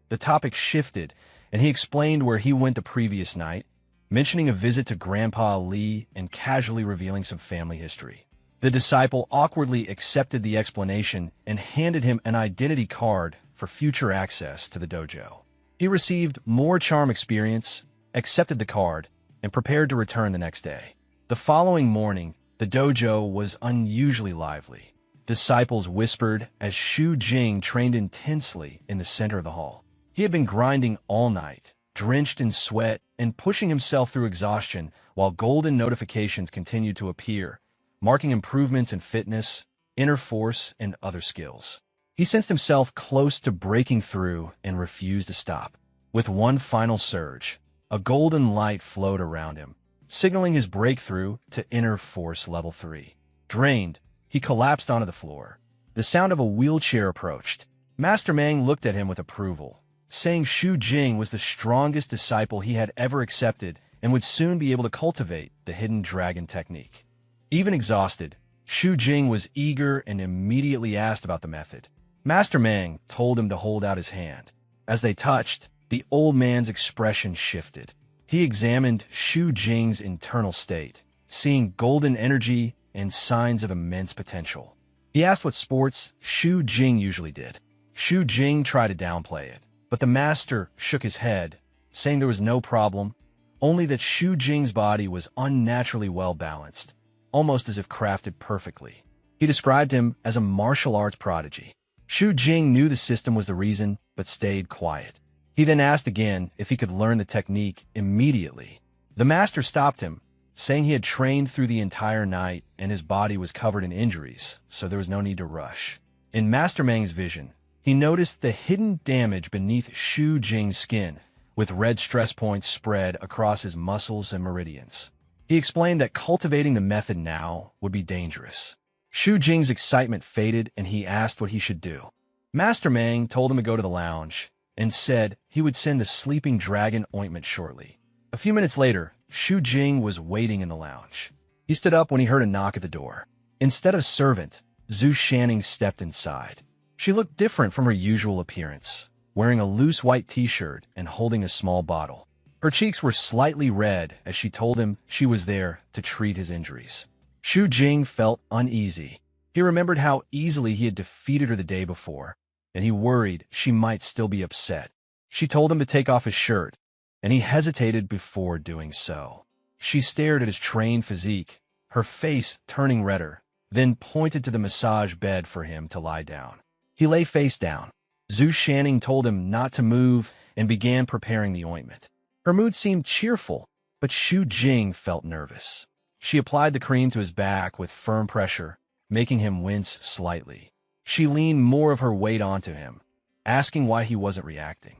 Speaker 1: The topic shifted, and he explained where he went the previous night, mentioning a visit to Grandpa Li and casually revealing some family history. The disciple awkwardly accepted the explanation and handed him an identity card for future access to the dojo. He received more charm experience, accepted the card, and prepared to return the next day. The following morning, the dojo was unusually lively. Disciples whispered as Xu Jing trained intensely in the center of the hall. He had been grinding all night, drenched in sweat and pushing himself through exhaustion while golden notifications continued to appear, marking improvements in fitness, inner force, and other skills. He sensed himself close to breaking through and refused to stop. With one final surge, a golden light flowed around him, signaling his breakthrough to inner force level 3. Drained, he collapsed onto the floor. The sound of a wheelchair approached. Master Mang looked at him with approval, saying Xu Jing was the strongest disciple he had ever accepted and would soon be able to cultivate the hidden dragon technique. Even exhausted, Xu Jing was eager and immediately asked about the method. Master Mang told him to hold out his hand. As they touched, the old man's expression shifted. He examined Xu Jing's internal state, seeing golden energy and signs of immense potential. He asked what sports Xu Jing usually did. Xu Jing tried to downplay it, but the master shook his head, saying there was no problem, only that Xu Jing's body was unnaturally well-balanced, almost as if crafted perfectly. He described him as a martial arts prodigy. Xu Jing knew the system was the reason, but stayed quiet. He then asked again if he could learn the technique immediately. The master stopped him, saying he had trained through the entire night and his body was covered in injuries, so there was no need to rush. In Master Mang's vision, he noticed the hidden damage beneath Xu Jing's skin, with red stress points spread across his muscles and meridians. He explained that cultivating the method now would be dangerous. Xu Jing's excitement faded and he asked what he should do. Master Mang told him to go to the lounge and said he would send the sleeping dragon ointment shortly. A few minutes later, Xu Jing was waiting in the lounge. He stood up when he heard a knock at the door. Instead of servant, Zhu Shanning stepped inside. She looked different from her usual appearance, wearing a loose white t-shirt and holding a small bottle. Her cheeks were slightly red as she told him she was there to treat his injuries. Xu Jing felt uneasy. He remembered how easily he had defeated her the day before, and he worried she might still be upset. She told him to take off his shirt, and he hesitated before doing so. She stared at his trained physique, her face turning redder, then pointed to the massage bed for him to lie down. He lay face down. Zhu Shanning told him not to move and began preparing the ointment. Her mood seemed cheerful, but Xu Jing felt nervous. She applied the cream to his back with firm pressure, making him wince slightly. She leaned more of her weight onto him, asking why he wasn't reacting.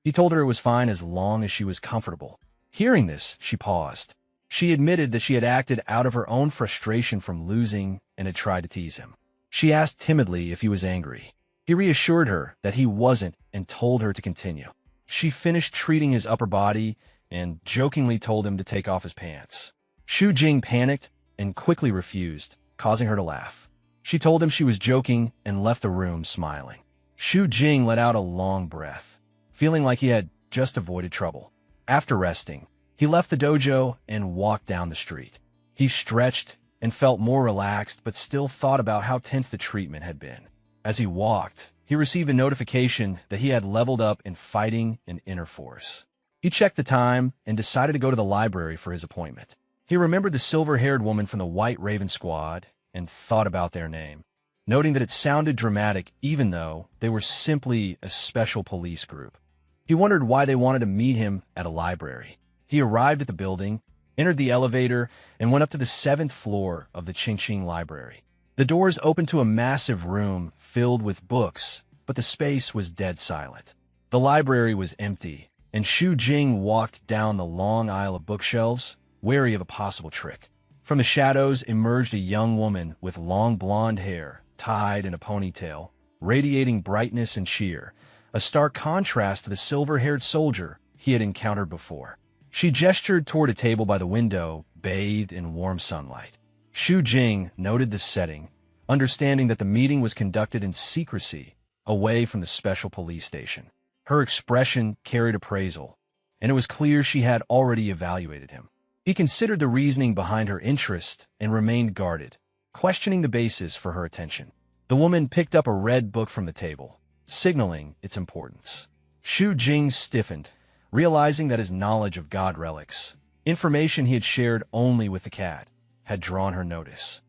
Speaker 1: He told her it was fine as long as she was comfortable. Hearing this, she paused. She admitted that she had acted out of her own frustration from losing and had tried to tease him. She asked timidly if he was angry. He reassured her that he wasn't and told her to continue. She finished treating his upper body and jokingly told him to take off his pants. Xu Jing panicked and quickly refused, causing her to laugh. She told him she was joking and left the room smiling. Xu Jing let out a long breath, feeling like he had just avoided trouble. After resting, he left the dojo and walked down the street. He stretched and felt more relaxed, but still thought about how tense the treatment had been. As he walked, he received a notification that he had leveled up in fighting and inner force. He checked the time and decided to go to the library for his appointment. He remembered the silver-haired woman from the White Raven Squad and thought about their name, noting that it sounded dramatic even though they were simply a special police group. He wondered why they wanted to meet him at a library. He arrived at the building, entered the elevator, and went up to the 7th floor of the Qingqing Library. The doors opened to a massive room filled with books, but the space was dead silent. The library was empty, and Xu Jing walked down the long aisle of bookshelves, wary of a possible trick. From the shadows emerged a young woman with long blonde hair, tied in a ponytail, radiating brightness and cheer, a stark contrast to the silver-haired soldier he had encountered before. She gestured toward a table by the window, bathed in warm sunlight. Xu Jing noted the setting, understanding that the meeting was conducted in secrecy, away from the special police station. Her expression carried appraisal, and it was clear she had already evaluated him. He considered the reasoning behind her interest and remained guarded, questioning the basis for her attention. The woman picked up a red book from the table, signaling its importance. Xu Jing stiffened, realizing that his knowledge of god relics, information he had shared only with the cat, had drawn her notice.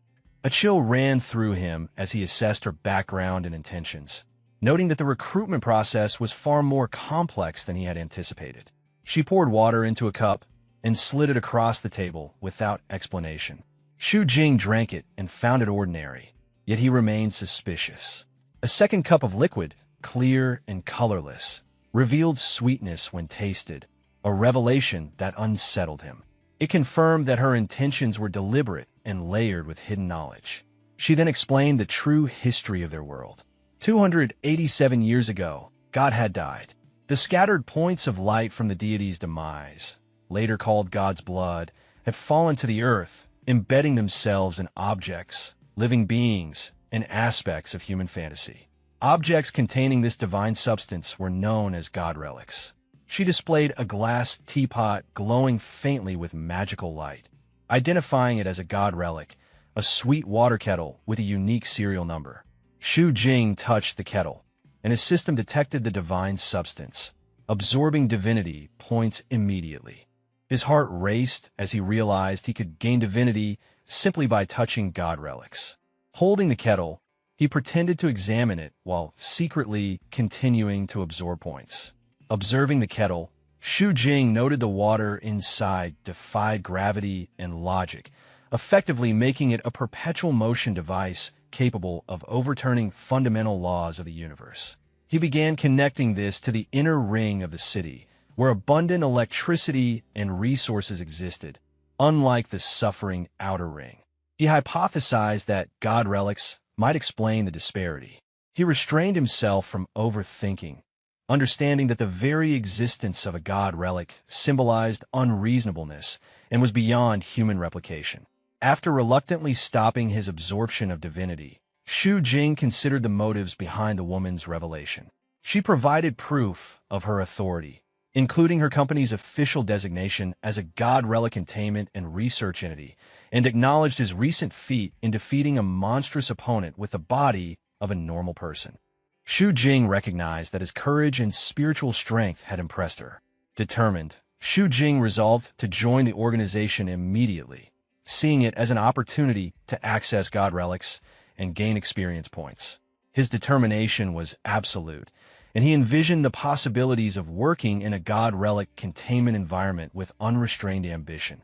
Speaker 1: A chill ran through him as he assessed her background and intentions, noting that the recruitment process was far more complex than he had anticipated. She poured water into a cup and slid it across the table without explanation. Xu Jing drank it and found it ordinary, yet he remained suspicious. A second cup of liquid, clear and colorless, revealed sweetness when tasted, a revelation that unsettled him. It confirmed that her intentions were deliberate and layered with hidden knowledge. She then explained the true history of their world. 287 years ago, God had died. The scattered points of light from the deity's demise, later called God's blood, had fallen to the earth, embedding themselves in objects, living beings, and aspects of human fantasy. Objects containing this divine substance were known as god relics. She displayed a glass teapot glowing faintly with magical light, identifying it as a god relic, a sweet water kettle with a unique serial number. Xu Jing touched the kettle, and his system detected the divine substance, absorbing divinity points immediately. His heart raced as he realized he could gain divinity simply by touching god relics. Holding the kettle, he pretended to examine it while secretly continuing to absorb points. Observing the kettle, Xu Jing noted the water inside defied gravity and logic, effectively making it a perpetual motion device capable of overturning fundamental laws of the universe. He began connecting this to the inner ring of the city, where abundant electricity and resources existed, unlike the suffering outer ring. He hypothesized that god relics might explain the disparity. He restrained himself from overthinking, understanding that the very existence of a god relic symbolized unreasonableness and was beyond human replication. After reluctantly stopping his absorption of divinity, Xu Jing considered the motives behind the woman's revelation. She provided proof of her authority, including her company's official designation as a god relic containment and research entity, and acknowledged his recent feat in defeating a monstrous opponent with the body of a normal person. Xu Jing recognized that his courage and spiritual strength had impressed her. Determined, Xu Jing resolved to join the organization immediately, seeing it as an opportunity to access god relics and gain experience points. His determination was absolute, and he envisioned the possibilities of working in a god relic containment environment with unrestrained ambition.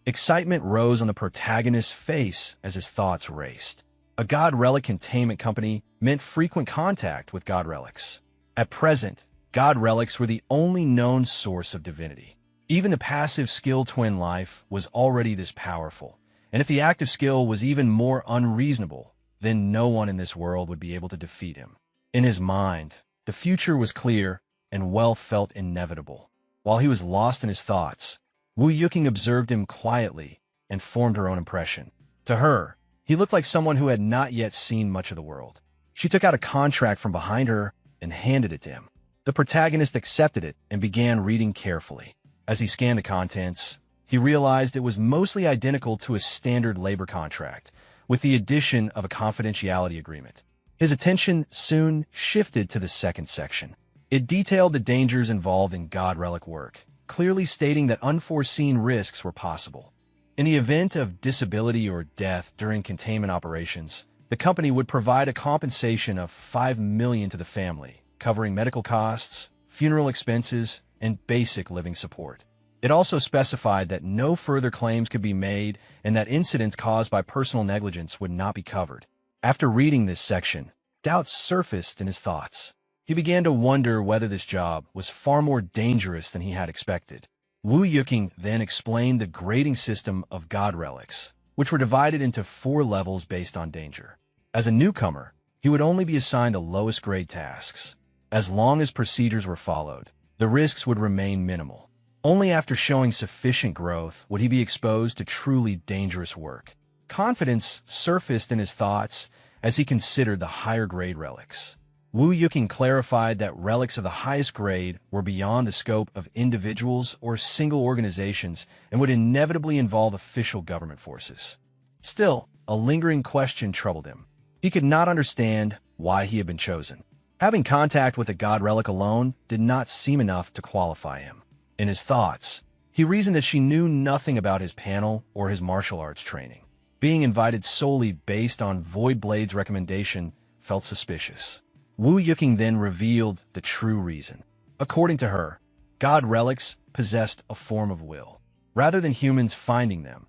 Speaker 1: Excitement rose on the protagonist's face as his thoughts raced. A god relic containment company meant frequent contact with god relics. At present, god relics were the only known source of divinity. Even the passive skill twin life was already this powerful, and if the active skill was even more unreasonable, then no one in this world would be able to defeat him. In his mind, the future was clear, and wealth felt inevitable. While he was lost in his thoughts, Wu Yuqing observed him quietly and formed her own impression. To her, he looked like someone who had not yet seen much of the world. She took out a contract from behind her and handed it to him. The protagonist accepted it and began reading carefully. As he scanned the contents, he realized it was mostly identical to a standard labor contract, with the addition of a confidentiality agreement. His attention soon shifted to the second section. It detailed the dangers involved in god relic work, clearly stating that unforeseen risks were possible. In the event of disability or death during containment operations, the company would provide a compensation of $5 million to the family, covering medical costs, funeral expenses, and basic living support. It also specified that no further claims could be made and that incidents caused by personal negligence would not be covered. After reading this section, doubts surfaced in his thoughts. He began to wonder whether this job was far more dangerous than he had expected. Wu Yuqing then explained the grading system of god relics, which were divided into 4 levels based on danger. As a newcomer, he would only be assigned the lowest grade tasks. As long as procedures were followed, the risks would remain minimal. Only after showing sufficient growth would he be exposed to truly dangerous work. Confidence surfaced in his thoughts as he considered the higher grade relics. Wu Yuqing clarified that relics of the highest grade were beyond the scope of individuals or single organizations and would inevitably involve official government forces. Still, a lingering question troubled him. He could not understand why he had been chosen. Having contact with a god relic alone did not seem enough to qualify him. In his thoughts, he reasoned that she knew nothing about his panel or his martial arts training. Being invited solely based on Void Blade's recommendation felt suspicious. Wu Yuqing then revealed the true reason. According to her, god relics possessed a form of will. Rather than humans finding them,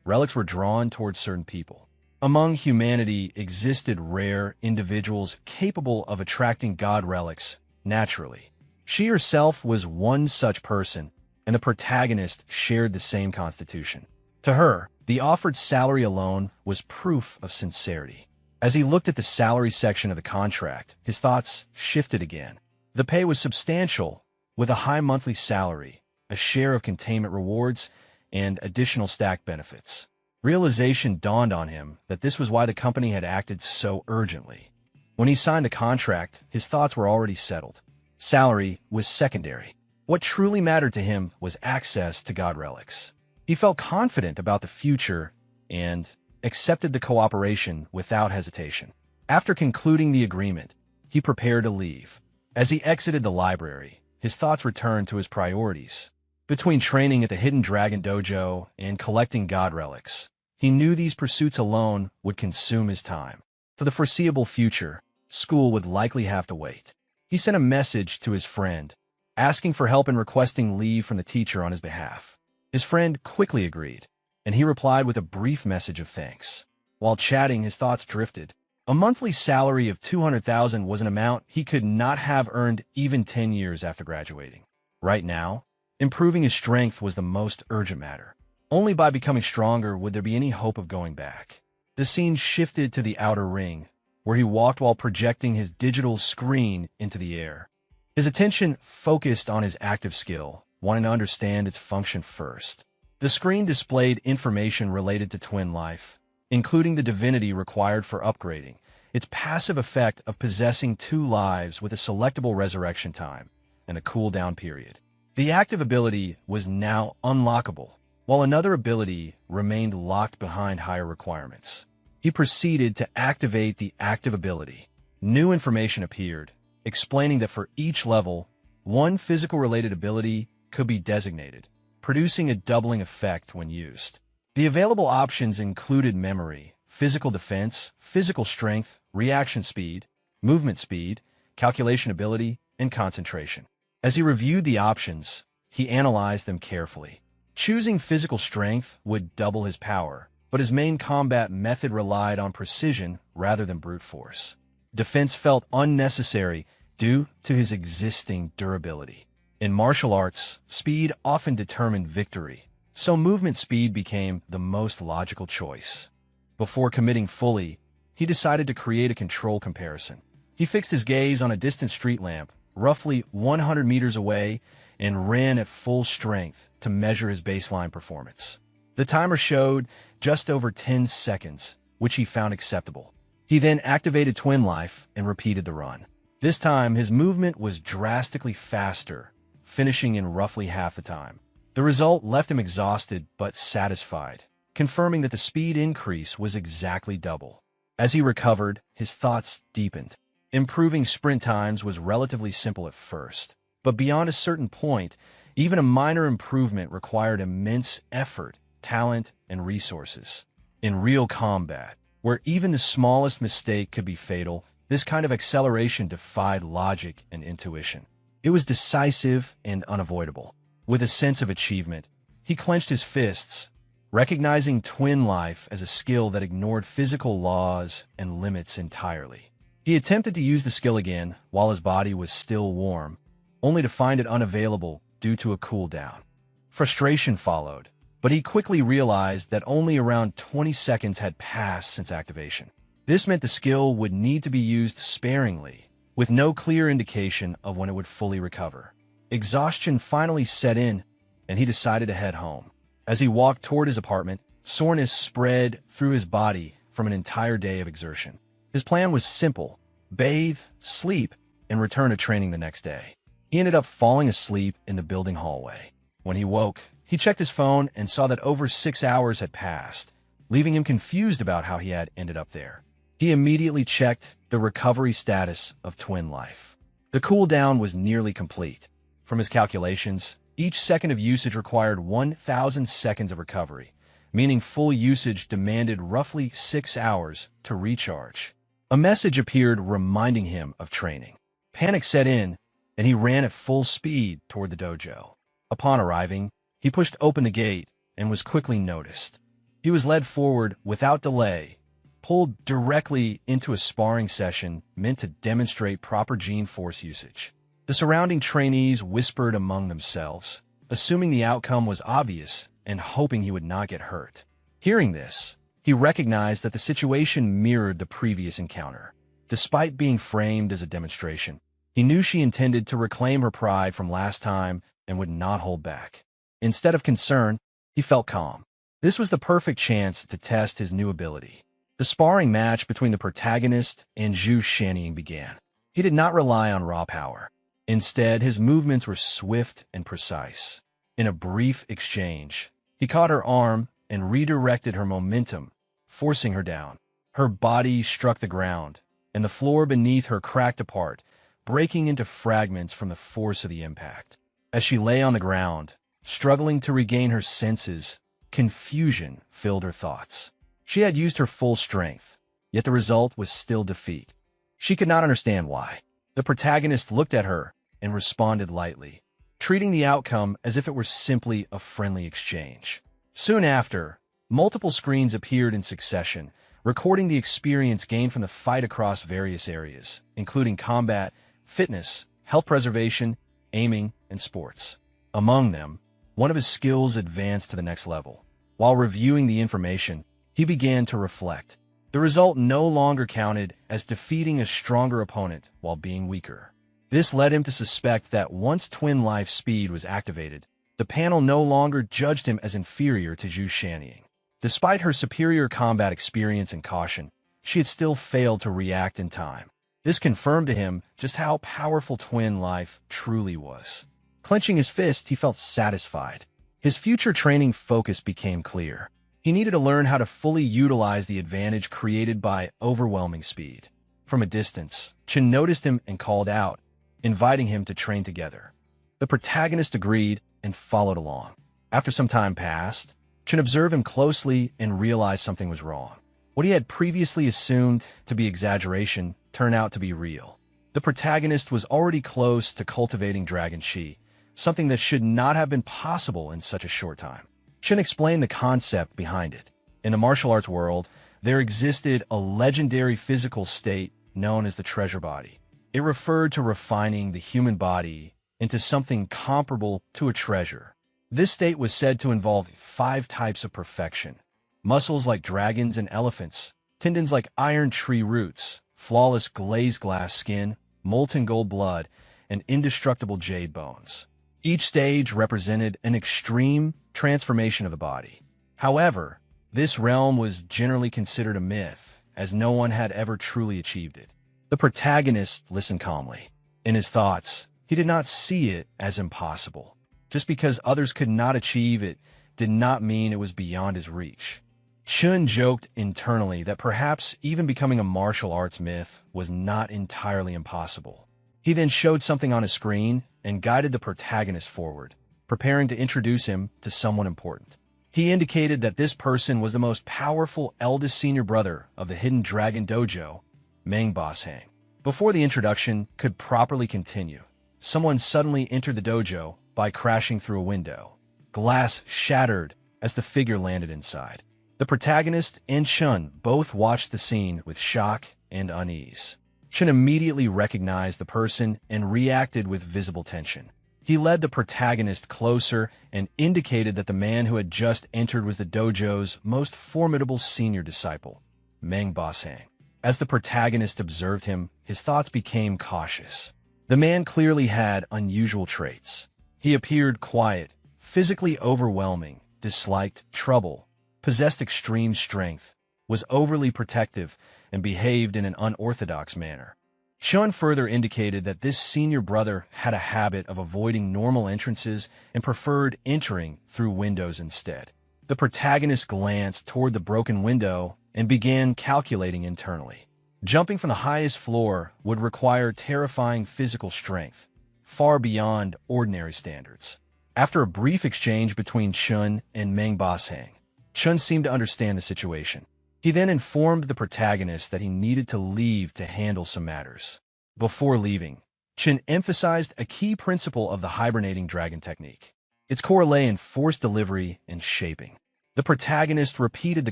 Speaker 1: relics were drawn towards certain people. Among humanity existed rare individuals capable of attracting god relics naturally. She herself was one such person, and the protagonist shared the same constitution. To her, the offered salary alone was proof of sincerity. As he looked at the salary section of the contract, his thoughts shifted again. The pay was substantial, with a high monthly salary, a share of containment rewards, and additional stacked benefits. Realization dawned on him that this was why the company had acted so urgently. When he signed the contract, his thoughts were already settled. Salary was secondary. What truly mattered to him was access to god relics. He felt confident about the future and accepted the cooperation without hesitation. After concluding the agreement, he prepared to leave. As he exited the library, his thoughts returned to his priorities. Between training at the Hidden Dragon Dojo and collecting god relics, he knew these pursuits alone would consume his time. For the foreseeable future, school would likely have to wait. He sent a message to his friend, asking for help and requesting leave from the teacher on his behalf. His friend quickly agreed, and he replied with a brief message of thanks. While chatting, his thoughts drifted. A monthly salary of 200,000 was an amount he could not have earned even 10 years after graduating. Right now, improving his strength was the most urgent matter. Only by becoming stronger would there be any hope of going back. The scene shifted to the outer ring, where he walked while projecting his digital screen into the air. His attention focused on his active skill, wanting to understand its function first. The screen displayed information related to twin life, including the divinity required for upgrading, its passive effect of possessing 2 lives with a selectable resurrection time, and a cooldown period. The active ability was now unlockable, while another ability remained locked behind higher requirements. He proceeded to activate the active ability. New information appeared, explaining that for each level, 1 physical-related ability could be designated, producing a doubling effect when used. The available options included memory, physical defense, physical strength, reaction speed, movement speed, calculation ability, and concentration. As he reviewed the options, he analyzed them carefully. Choosing physical strength would double his power, but his main combat method relied on precision rather than brute force. Defense felt unnecessary due to his existing durability. In martial arts, speed often determined victory, so movement speed became the most logical choice. Before committing fully, he decided to create a control comparison. He fixed his gaze on a distant street lamp, roughly 100 meters away, and ran at full strength to measure his baseline performance. The timer showed just over 10 seconds, which he found acceptable. He then activated Twin Life and repeated the run. This time, his movement was drastically faster, finishing in roughly half the time. The result left him exhausted but satisfied, confirming that the speed increase was exactly double. As he recovered, his thoughts deepened. Improving sprint times was relatively simple at first, but beyond a certain point, even a minor improvement required immense effort, talent, and resources. In real combat, where even the smallest mistake could be fatal, this kind of acceleration defied logic and intuition. It was decisive and unavoidable. With a sense of achievement, he clenched his fists, recognizing Twin Life as a skill that ignored physical laws and limits entirely. He attempted to use the skill again while his body was still warm, only to find it unavailable due to a cooldown. Frustration followed, but he quickly realized that only around 20 seconds had passed since activation. This meant the skill would need to be used sparingly, with no clear indication of when it would fully recover. Exhaustion finally set in, and he decided to head home. As he walked toward his apartment, soreness spread through his body from an entire day of exertion. His plan was simple: bathe, sleep, and return to training the next day. He ended up falling asleep in the building hallway. When he woke, he checked his phone and saw that over 6 hours had passed, leaving him confused about how he had ended up there. He immediately checked the recovery status of Twin Life. The cooldown was nearly complete. From his calculations, each second of usage required 1,000 seconds of recovery, meaning full usage demanded roughly 6 hours to recharge. A message appeared reminding him of training. Panic set in, and he ran at full speed toward the dojo. Upon arriving, he pushed open the gate and was quickly noticed. He was led forward without delay, pulled directly into a sparring session meant to demonstrate proper gene force usage. The surrounding trainees whispered among themselves, assuming the outcome was obvious and hoping he would not get hurt. Hearing this, he recognized that the situation mirrored the previous encounter. Despite being framed as a demonstration, he knew she intended to reclaim her pride from last time and would not hold back. Instead of concern, he felt calm. This was the perfect chance to test his new ability. The sparring match between the protagonist and Zhu Shannying began. He did not rely on raw power. Instead, his movements were swift and precise. In a brief exchange, he caught her arm and redirected her momentum, forcing her down. Her body struck the ground, and the floor beneath her cracked apart, breaking into fragments from the force of the impact. As she lay on the ground, struggling to regain her senses, confusion filled her thoughts. She had used her full strength, yet the result was still defeat. She could not understand why. The protagonist looked at her and responded lightly, treating the outcome as if it were simply a friendly exchange. Soon after, multiple screens appeared in succession, recording the experience gained from the fight across various areas, including combat, fitness, health preservation, aiming, and sports. Among them, one of his skills advanced to the next level. While reviewing the information, he began to reflect. The result no longer counted as defeating a stronger opponent while being weaker. This led him to suspect that once Twin Life speed was activated, the panel no longer judged him as inferior to Zhu Shannying. Despite her superior combat experience and caution, she had still failed to react in time. This confirmed to him just how powerful Twin Life truly was. Clenching his fist, he felt satisfied. His future training focus became clear. He needed to learn how to fully utilize the advantage created by overwhelming speed. From a distance, Chen noticed him and called out, inviting him to train together. The protagonist agreed and followed along. After some time passed, Chen observed him closely and realized something was wrong. What he had previously assumed to be exaggeration turned out to be real. The protagonist was already close to cultivating dragon chi, something that should not have been possible in such a short time. Chen explained the concept behind it. In the martial arts world, there existed a legendary physical state known as the treasure body. It referred to refining the human body into something comparable to a treasure. This state was said to involve 5 types of perfection: muscles like dragons and elephants, tendons like iron tree roots, flawless glazed glass skin, molten gold blood, and indestructible jade bones. Each stage represented an extreme transformation of the body. However, this realm was generally considered a myth, as no one had ever truly achieved it. The protagonist listened calmly. In his thoughts, he did not see it as impossible. Just because others could not achieve it did not mean it was beyond his reach. Chun joked internally that perhaps even becoming a martial arts myth was not entirely impossible. He then showed something on his screen and guided the protagonist forward, preparing to introduce him to someone important. He indicated that this person was the most powerful eldest senior brother of the Hidden Dragon Dojo, Mangbashang. Before the introduction could properly continue, someone suddenly entered the dojo by crashing through a window. Glass shattered as the figure landed inside. The protagonist and Chun both watched the scene with shock and unease. Chun immediately recognized the person and reacted with visible tension. He led the protagonist closer and indicated that the man who had just entered was the dojo's most formidable senior disciple, Mangbashang. As the protagonist observed him, his thoughts became cautious. The man clearly had unusual traits. He appeared quiet, physically overwhelming, disliked trouble, possessed extreme strength, was overly protective, and behaved in an unorthodox manner. Chun further indicated that this senior brother had a habit of avoiding normal entrances and preferred entering through windows instead. The protagonist glanced toward the broken window and began calculating internally. Jumping from the highest floor would require terrifying physical strength, far beyond ordinary standards. After a brief exchange between Chun and Mangbashang, Chun seemed to understand the situation. He then informed the protagonist that he needed to leave to handle some matters. Before leaving, Chun emphasized a key principle of the hibernating dragon technique. Its core lay in force delivery and shaping. The protagonist repeated the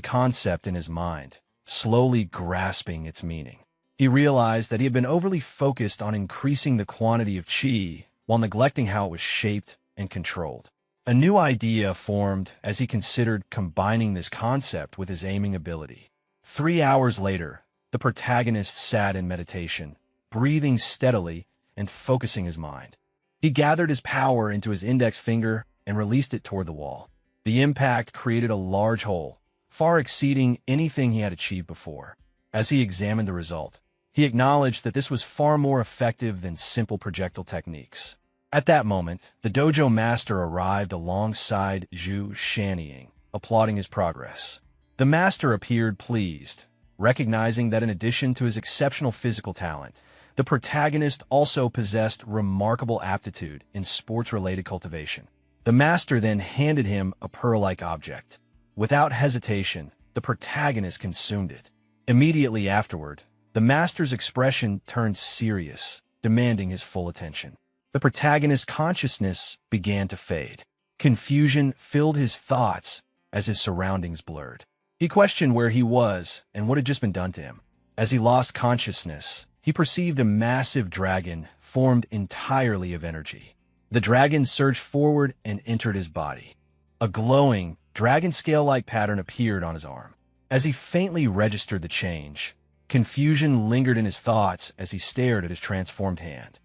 Speaker 1: concept in his mind, slowly grasping its meaning. He realized that he had been overly focused on increasing the quantity of chi while neglecting how it was shaped and controlled. A new idea formed as he considered combining this concept with his aiming ability. 3 hours later, the protagonist sat in meditation, breathing steadily and focusing his mind. He gathered his power into his index finger and released it toward the wall. The impact created a large hole, far exceeding anything he had achieved before. As he examined the result, he acknowledged that this was far more effective than simple projectile techniques. At that moment, the dojo master arrived alongside Zhu Shanying, applauding his progress. The master appeared pleased, recognizing that in addition to his exceptional physical talent, the protagonist also possessed remarkable aptitude in sports-related cultivation. The master then handed him a pearl-like object. Without hesitation, the protagonist consumed it. Immediately afterward, the master's expression turned serious, demanding his full attention. The protagonist's consciousness began to fade. Confusion filled his thoughts as his surroundings blurred. He questioned where he was and what had just been done to him. As he lost consciousness, he perceived a massive dragon formed entirely of energy. The dragon surged forward and entered his body. A glowing, dragon scale-like pattern appeared on his arm. As he faintly registered the change, confusion lingered in his thoughts as he stared at his transformed hand.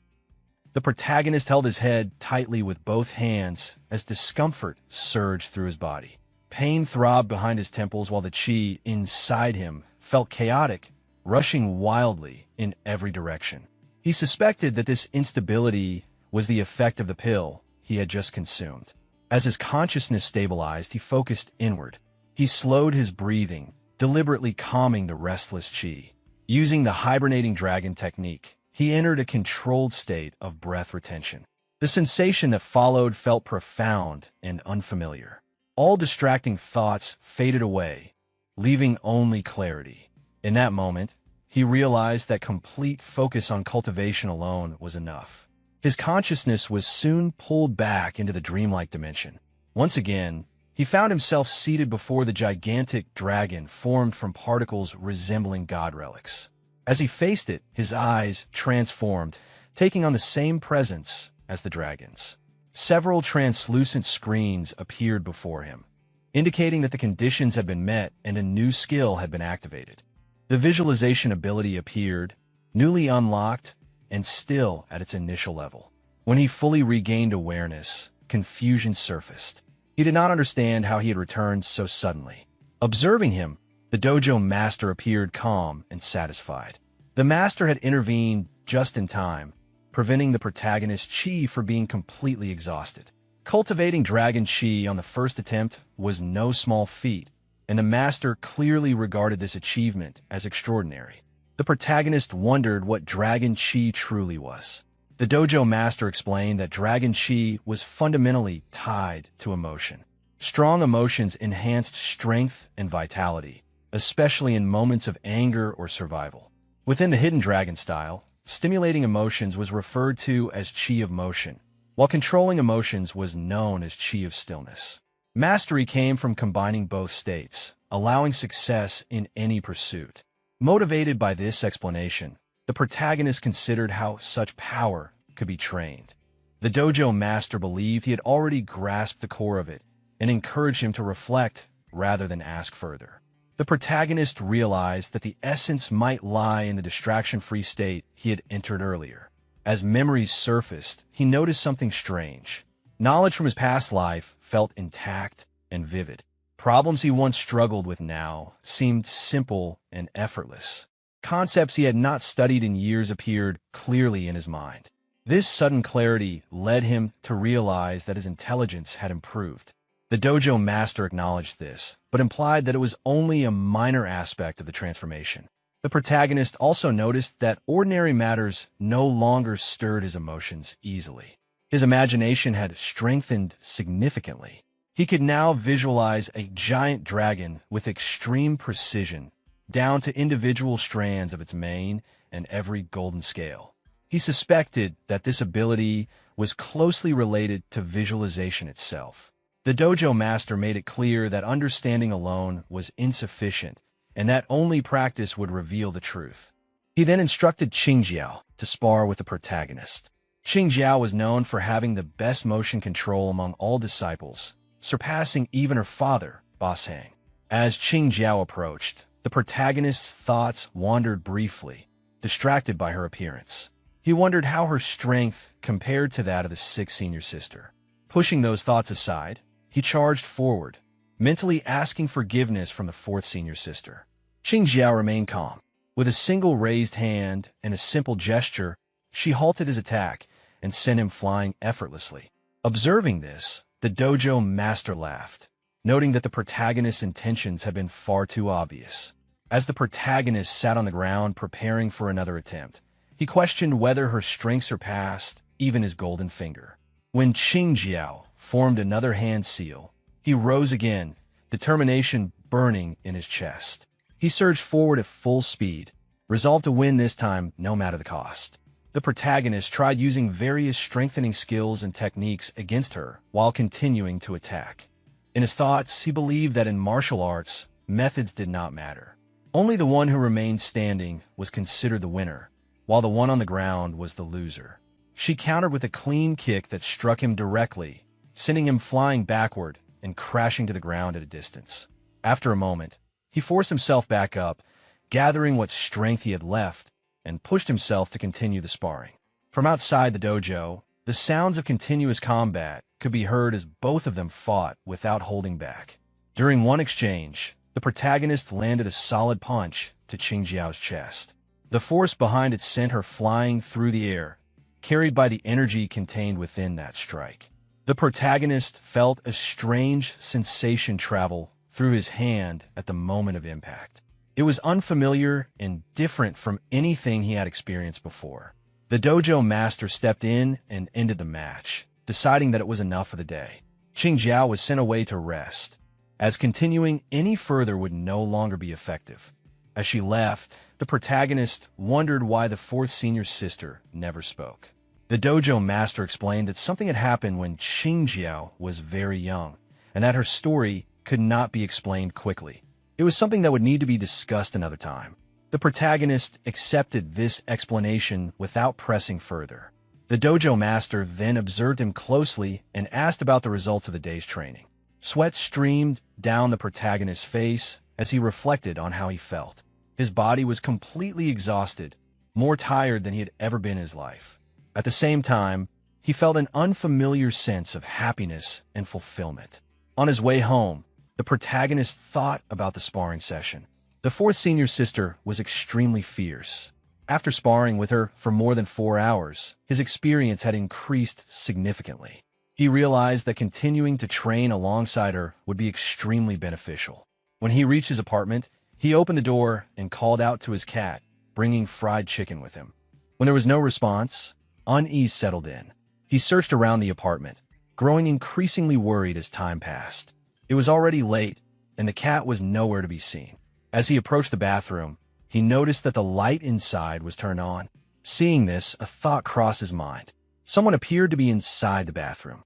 Speaker 1: The protagonist held his head tightly with both hands as discomfort surged through his body. Pain throbbed behind his temples while the chi inside him felt chaotic, rushing wildly in every direction. He suspected that this instability was the effect of the pill he had just consumed. As his consciousness stabilized, he focused inward. He slowed his breathing, deliberately calming the restless chi. Using the hibernating dragon technique, he entered a controlled state of breath retention. The sensation that followed felt profound and unfamiliar. All distracting thoughts faded away, leaving only clarity. In that moment, he realized that complete focus on cultivation alone was enough. His consciousness was soon pulled back into the dreamlike dimension. Once again, he found himself seated before the gigantic dragon formed from particles resembling god relics. As he faced it, his eyes transformed, taking on the same presence as the dragon's. Several translucent screens appeared before him, indicating that the conditions had been met and a new skill had been activated. The visualization ability appeared, newly unlocked, and still at its initial level. When he fully regained awareness, confusion surfaced. He did not understand how he had returned so suddenly. Observing him, the dojo master appeared calm and satisfied. The master had intervened just in time, preventing the protagonist Chi from being completely exhausted. Cultivating dragon Chi on the first attempt was no small feat, and the master clearly regarded this achievement as extraordinary. The protagonist wondered what dragon Chi truly was. The dojo master explained that dragon Chi was fundamentally tied to emotion. Strong emotions enhanced strength and vitality, especially in moments of anger or survival. Within the hidden dragon style, stimulating emotions was referred to as Chi of motion, while controlling emotions was known as Chi of stillness. Mastery came from combining both states, allowing success in any pursuit. Motivated by this explanation, the protagonist considered how such power could be trained. The dojo master believed he had already grasped the core of it and encouraged him to reflect rather than ask further. The protagonist realized that the essence might lie in the distraction-free state he had entered earlier. As memories surfaced, he noticed something strange. Knowledge from his past life felt intact and vivid. Problems he once struggled with now seemed simple and effortless. Concepts he had not studied in years appeared clearly in his mind. This sudden clarity led him to realize that his intelligence had improved. The dojo master acknowledged this, but implied that it was only a minor aspect of the transformation. The protagonist also noticed that ordinary matters no longer stirred his emotions easily. His imagination had strengthened significantly. He could now visualize a giant dragon with extreme precision, down to individual strands of its mane and every golden scale. He suspected that this ability was closely related to visualization itself. The dojo master made it clear that understanding alone was insufficient and that only practice would reveal the truth. He then instructed Qingjiao to spar with the protagonist. Qingjiao was known for having the best motion control among all disciples, surpassing even her father, Boss Hang. As Qingjiao approached, the protagonist's thoughts wandered briefly, distracted by her appearance. He wondered how her strength compared to that of the sixth senior sister. Pushing those thoughts aside, he charged forward, mentally asking forgiveness from the fourth senior sister. Qingjiao remained calm. With a single raised hand and a simple gesture, she halted his attack and sent him flying effortlessly. Observing this, the dojo master laughed, noting that the protagonist's intentions had been far too obvious. As the protagonist sat on the ground preparing for another attempt, he questioned whether her strength surpassed even his golden finger. When Qingjiao formed another hand seal, he rose again, determination burning in his chest. He surged forward at full speed, resolved to win this time no matter the cost. The protagonist tried using various strengthening skills and techniques against her while continuing to attack. In his thoughts, he believed that in martial arts, methods did not matter. Only the one who remained standing was considered the winner, while the one on the ground was the loser. She countered with a clean kick that struck him directly, sending him flying backward and crashing to the ground at a distance. After a moment, he forced himself back up, gathering what strength he had left, and pushed himself to continue the sparring. From outside the dojo, the sounds of continuous combat could be heard as both of them fought without holding back. During one exchange, the protagonist landed a solid punch to Qingjiao's chest. The force behind it sent her flying through the air, carried by the energy contained within that strike. The protagonist felt a strange sensation travel through his hand at the moment of impact. It was unfamiliar and different from anything he had experienced before. The dojo master stepped in and ended the match, deciding that it was enough for the day. Qingjiao was sent away to rest, as continuing any further would no longer be effective. As she left, the protagonist wondered why the fourth senior sister never spoke. The dojo master explained that something had happened when Qingjiao was very young, and that her story could not be explained quickly. It was something that would need to be discussed another time. The protagonist accepted this explanation without pressing further. The dojo master then observed him closely and asked about the results of the day's training. Sweat streamed down the protagonist's face as he reflected on how he felt. His body was completely exhausted, more tired than he had ever been in his life. At the same time, he felt an unfamiliar sense of happiness and fulfillment. On his way home, the protagonist thought about the sparring session. The fourth senior sister was extremely fierce. After sparring with her for more than 4 hours, his experience had increased significantly. He realized that continuing to train alongside her would be extremely beneficial. When he reached his apartment, he opened the door and called out to his cat, bringing fried chicken with him. When there was no response, unease settled in. He searched around the apartment, growing increasingly worried as time passed. It was already late, and the cat was nowhere to be seen. As he approached the bathroom, he noticed that the light inside was turned on. Seeing this, a thought crossed his mind. Someone appeared to be inside the bathroom.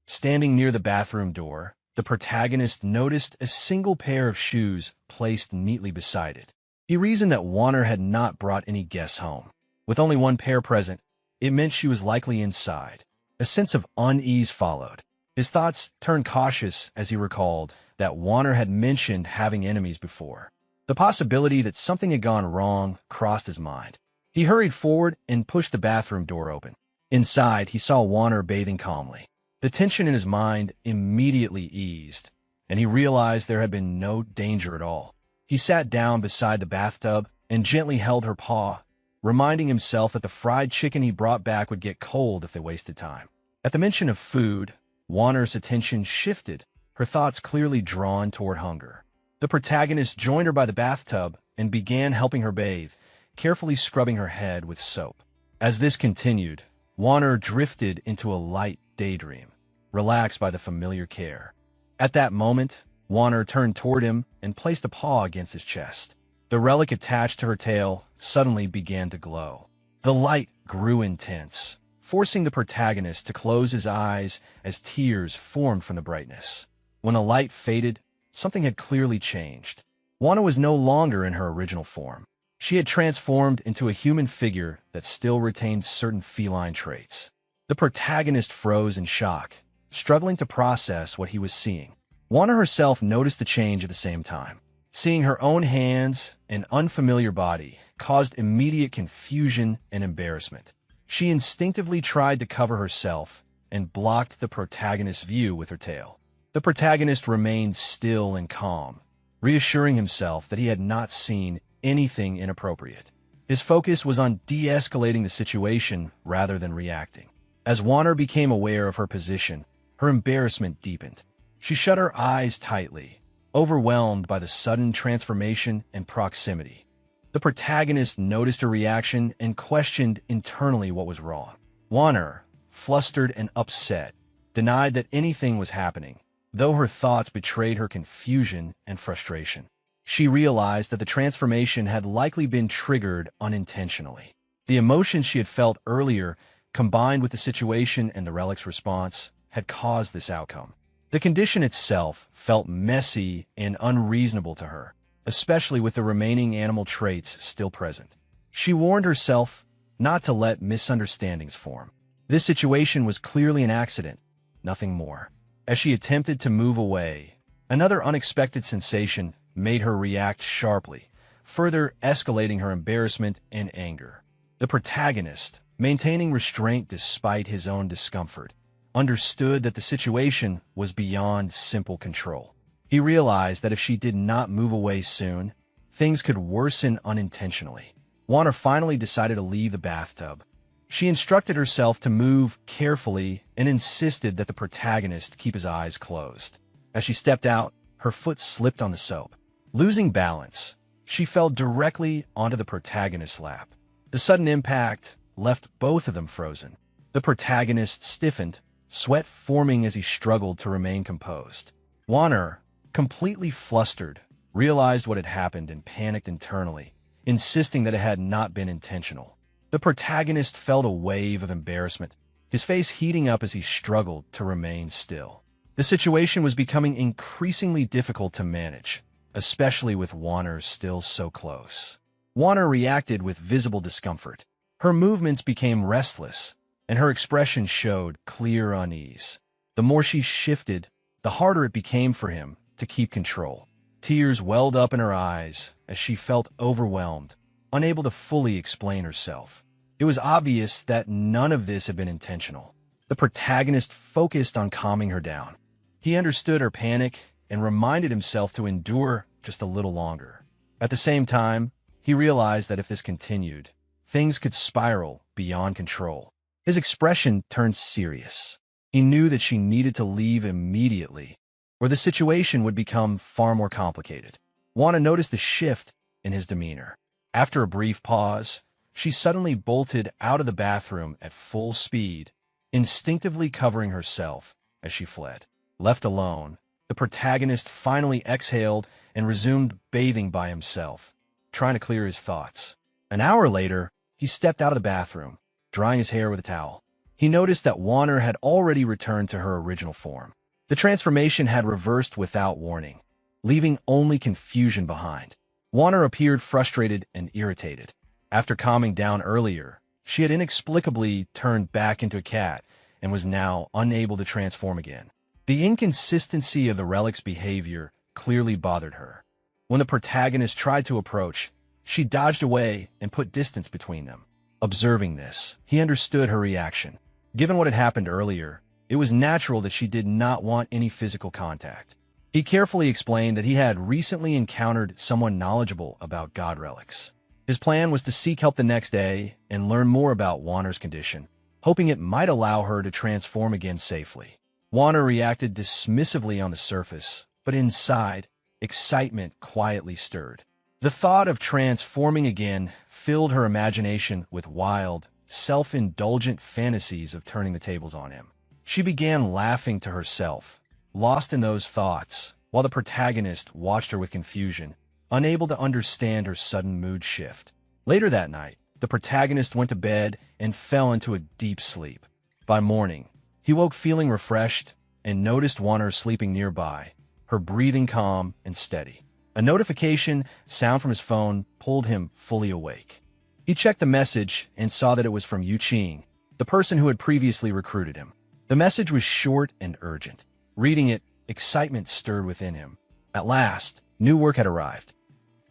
Speaker 1: Standing near the bathroom door, the protagonist noticed a single pair of shoes placed neatly beside it. He reasoned that Warner had not brought any guests home. With only one pair present, it meant she was likely inside. A sense of unease followed. His thoughts turned cautious as he recalled that Warner had mentioned having enemies before. The possibility that something had gone wrong crossed his mind. He hurried forward and pushed the bathroom door open. Inside, he saw Warner bathing calmly. The tension in his mind immediately eased, and he realized there had been no danger at all. He sat down beside the bathtub and gently held her paw, reminding himself that the fried chicken he brought back would get cold if they wasted time. At the mention of food, Warner's attention shifted, her thoughts clearly drawn toward hunger. The protagonist joined her by the bathtub and began helping her bathe, carefully scrubbing her head with soap. As this continued, Warner drifted into a light daydream, relaxed by the familiar care. At that moment, Warner turned toward him and placed a paw against his chest. The relic attached to her tail suddenly began to glow. The light grew intense, forcing the protagonist to close his eyes as tears formed from the brightness. When the light faded, something had clearly changed. Warner was no longer in her original form. She had transformed into a human figure that still retained certain feline traits. The protagonist froze in shock, struggling to process what he was seeing. Warner herself noticed the change at the same time. Seeing her own hands and unfamiliar body caused immediate confusion and embarrassment. She instinctively tried to cover herself and blocked the protagonist's view with her tail. The protagonist remained still and calm, reassuring himself that he had not seen anything inappropriate. His focus was on de-escalating the situation rather than reacting. As Warner became aware of her position, her embarrassment deepened. She shut her eyes tightly, overwhelmed by the sudden transformation and proximity. The protagonist noticed her reaction and questioned internally what was wrong. Warner, flustered and upset, denied that anything was happening, though her thoughts betrayed her confusion and frustration. She realized that the transformation had likely been triggered unintentionally. The emotions she had felt earlier, combined with the situation and the relic's response, had caused this outcome. The condition itself felt messy and unreasonable to her, especially with the remaining animal traits still present. She warned herself not to let misunderstandings form. This situation was clearly an accident, nothing more. As she attempted to move away, another unexpected sensation made her react sharply, further escalating her embarrassment and anger. The protagonist, maintaining restraint despite his own discomfort, understood that the situation was beyond simple control. He realized that if she did not move away soon, things could worsen unintentionally. Warner finally decided to leave the bathtub. She instructed herself to move carefully and insisted that the protagonist keep his eyes closed. As she stepped out, her foot slipped on the soap. Losing balance, she fell directly onto the protagonist's lap. The sudden impact left both of them frozen. The protagonist stiffened, sweat forming as he struggled to remain composed. Warner, completely flustered, realized what had happened and panicked internally, insisting that it had not been intentional. The protagonist felt a wave of embarrassment, his face heating up as he struggled to remain still. The situation was becoming increasingly difficult to manage, especially with Warner still so close. Warner reacted with visible discomfort. Her movements became restless, and her expression showed clear unease. The more she shifted, the harder it became for him to keep control. Tears welled up in her eyes as she felt overwhelmed, unable to fully explain herself. It was obvious that none of this had been intentional. The protagonist focused on calming her down. He understood her panic and reminded himself to endure just a little longer. At the same time, he realized that if this continued, things could spiral beyond control. His expression turned serious. He knew that she needed to leave immediately, or the situation would become far more complicated. Wana noticed the shift in his demeanor. After a brief pause, she suddenly bolted out of the bathroom at full speed, instinctively covering herself as she fled. Left alone, the protagonist finally exhaled and resumed bathing by himself, trying to clear his thoughts. An hour later, he stepped out of the bathroom, drying his hair with a towel. He noticed that Warner had already returned to her original form. The transformation had reversed without warning, leaving only confusion behind. Warner appeared frustrated and irritated. After calming down earlier, she had inexplicably turned back into a cat and was now unable to transform again. The inconsistency of the relic's behavior clearly bothered her. When the protagonist tried to approach, she dodged away and put distance between them. Observing this, he understood her reaction. Given what had happened earlier, it was natural that she did not want any physical contact. He carefully explained that he had recently encountered someone knowledgeable about god relics. His plan was to seek help the next day and learn more about Warner's condition, hoping it might allow her to transform again safely. Warner reacted dismissively on the surface, but inside, excitement quietly stirred. The thought of transforming again filled her imagination with wild, self-indulgent fantasies of turning the tables on him. She began laughing to herself, lost in those thoughts, while the protagonist watched her with confusion, unable to understand her sudden mood shift. Later that night, the protagonist went to bed and fell into a deep sleep. By morning, he woke feeling refreshed and noticed Warner sleeping nearby, her breathing calm and steady. A notification sound from his phone pulled him fully awake. He checked the message and saw that it was from Yu Qing, the person who had previously recruited him. The message was short and urgent. Reading it, excitement stirred within him. At last, new work had arrived.